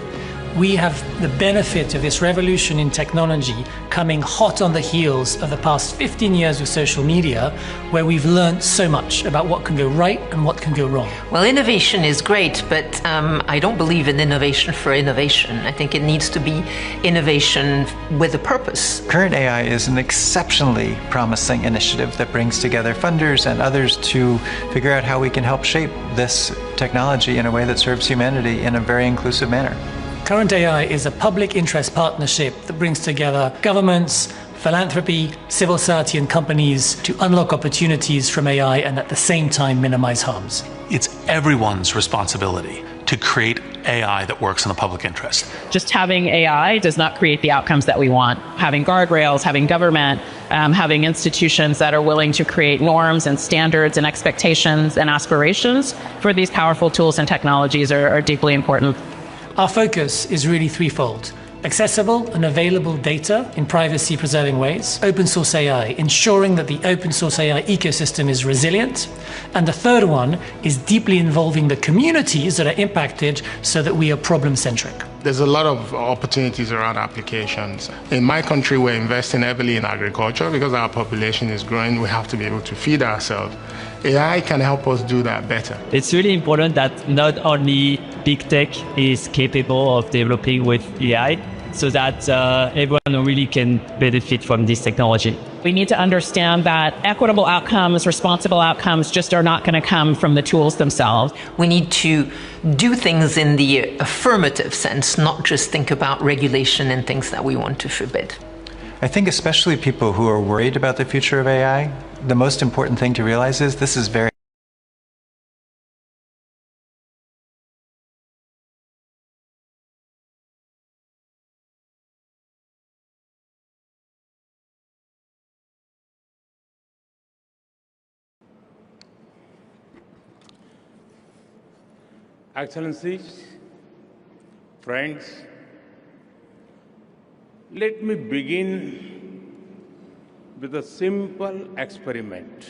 we have the benefit of this revolution in technology coming hot on the heels of the past 15 years of social media, where we've learned so much about what can go right and what can go wrong. Well, innovation is great, but I don't believe in innovation for innovation. I think it needs to be innovation with a purpose. Current AI is an exceptionally promising initiative that brings together funders and others to figure out how we can help shape this technology in a way that serves humanity in a very inclusive manner. Current AI is a public interest partnership that brings together governments, philanthropy, civil society and companies to unlock opportunities from AI and at the same time minimize harms. It's everyone's responsibility to create AI that works in the public interest. Just having AI does not create the outcomes that we want. Having guardrails, having government, having institutions that are willing to create norms and standards and expectations and aspirations for these powerful tools and technologies are deeply important. Our focus is really threefold: accessible and available data in privacy-preserving ways, open source AI, ensuring that the open source AI ecosystem is resilient, and the third one is deeply involving the communities that are impacted so that we are problem-centric. There's a lot of opportunities around applications. In my country, we're investing heavily in agriculture because our population is growing. We have to be able to feed ourselves. AI can help us do that better. It's really important that not only big tech is capable of developing with AI, so that everyone really can benefit from this technology. We need to understand that equitable outcomes, responsible outcomes just are not going to come from the tools themselves. We need to do things in the affirmative sense, not just think about regulation and things that we want to forbid. I think especially people who are worried about the future of AI, the most important thing to realize is this is very Excellencies, friends, let me begin with a simple experiment.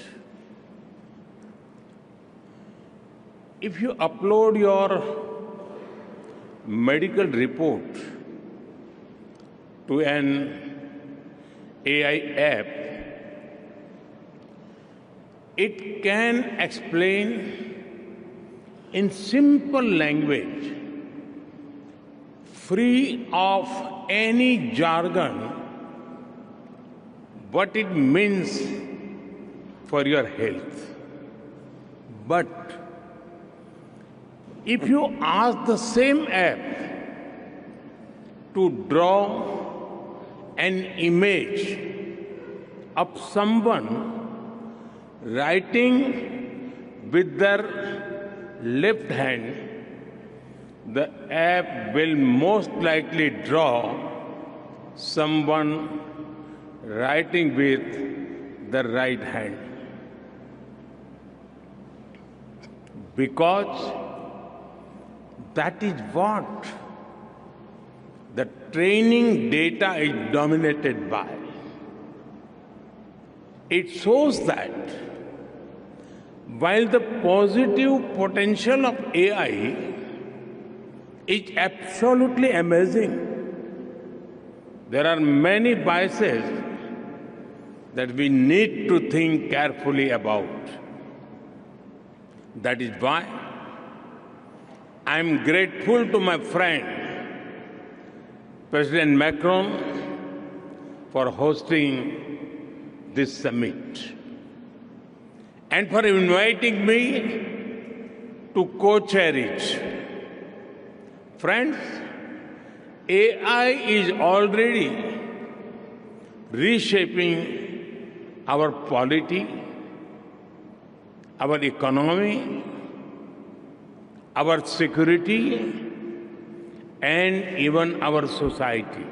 If you upload your medical report to an AI app, it can explain in simple language, free of any jargon, what it means for your health. But if you ask the same app to draw an image of someone writing with their left hand, the app will most likely draw someone writing with the right hand. Because that is what the training data is dominated by. It shows that while the positive potential of AI is absolutely amazing, there are many biases that we need to think carefully about. That is why I am grateful to my friend, President Macron, for hosting this summit and for inviting me to co-chair it. Friends, AI is already reshaping our polity, our economy, our security, and even our society.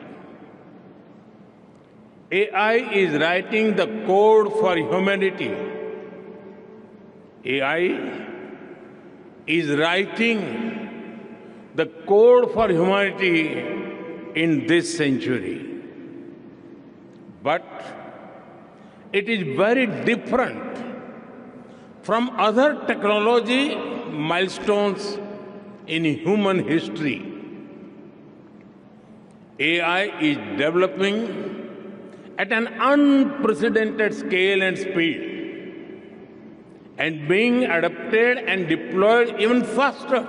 AI is writing the code for humanity. AI is writing the code for humanity in this century. But it is very different from other technology milestones in human history. AI is developing at an unprecedented scale and speed, and being adapted and deployed even faster.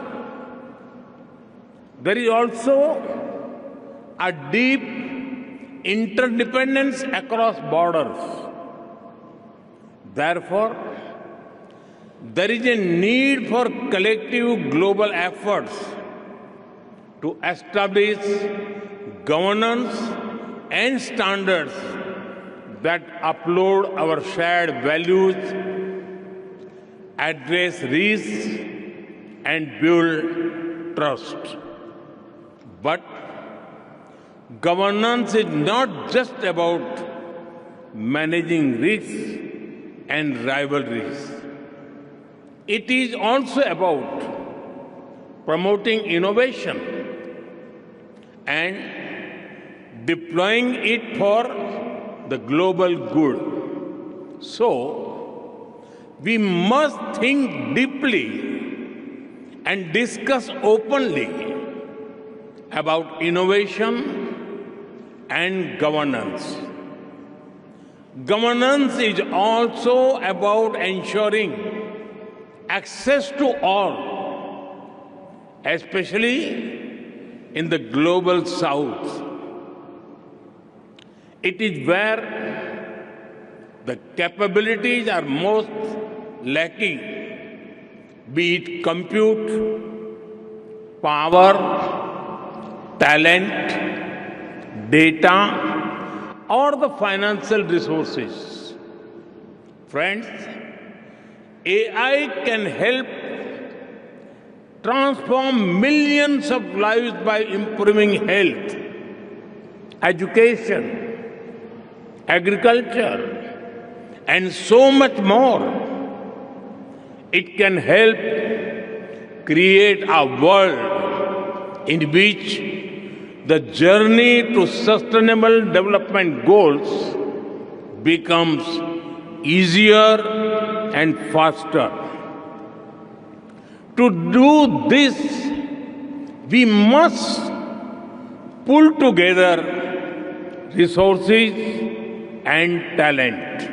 There is also a deep interdependence across borders. Therefore, there is a need for collective global efforts to establish governance and standards that uphold our shared values, address risks, and build trust. But governance is not just about managing risks and rivalries. It is also about promoting innovation and deploying it for the global good. So, we must think deeply and discuss openly about innovation and governance. Governance is also about ensuring access to all, especially in the global south. It is where the capabilities are most lacking, be it compute, power, talent, data, or the financial resources. Friends, AI can help transform millions of lives by improving health, education, agriculture, and so much more. It can help create a world in which the journey to sustainable development goals becomes easier and faster. To do this, we must pull together resources and talent.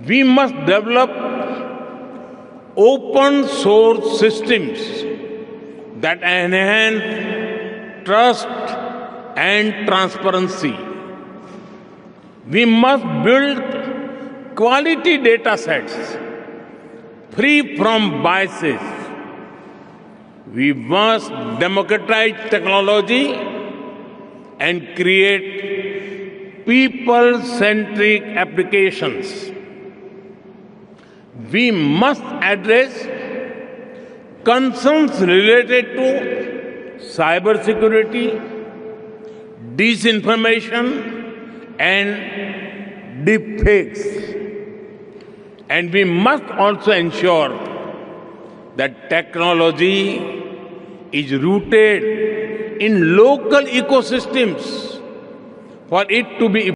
We must develop open source systems that enhance trust and transparency. We must build quality data sets free from biases. We must democratize technology and create people-centric applications. We must address concerns related to cybersecurity, disinformation, and deepfakes. And we must also ensure that technology is rooted in local ecosystems for it to be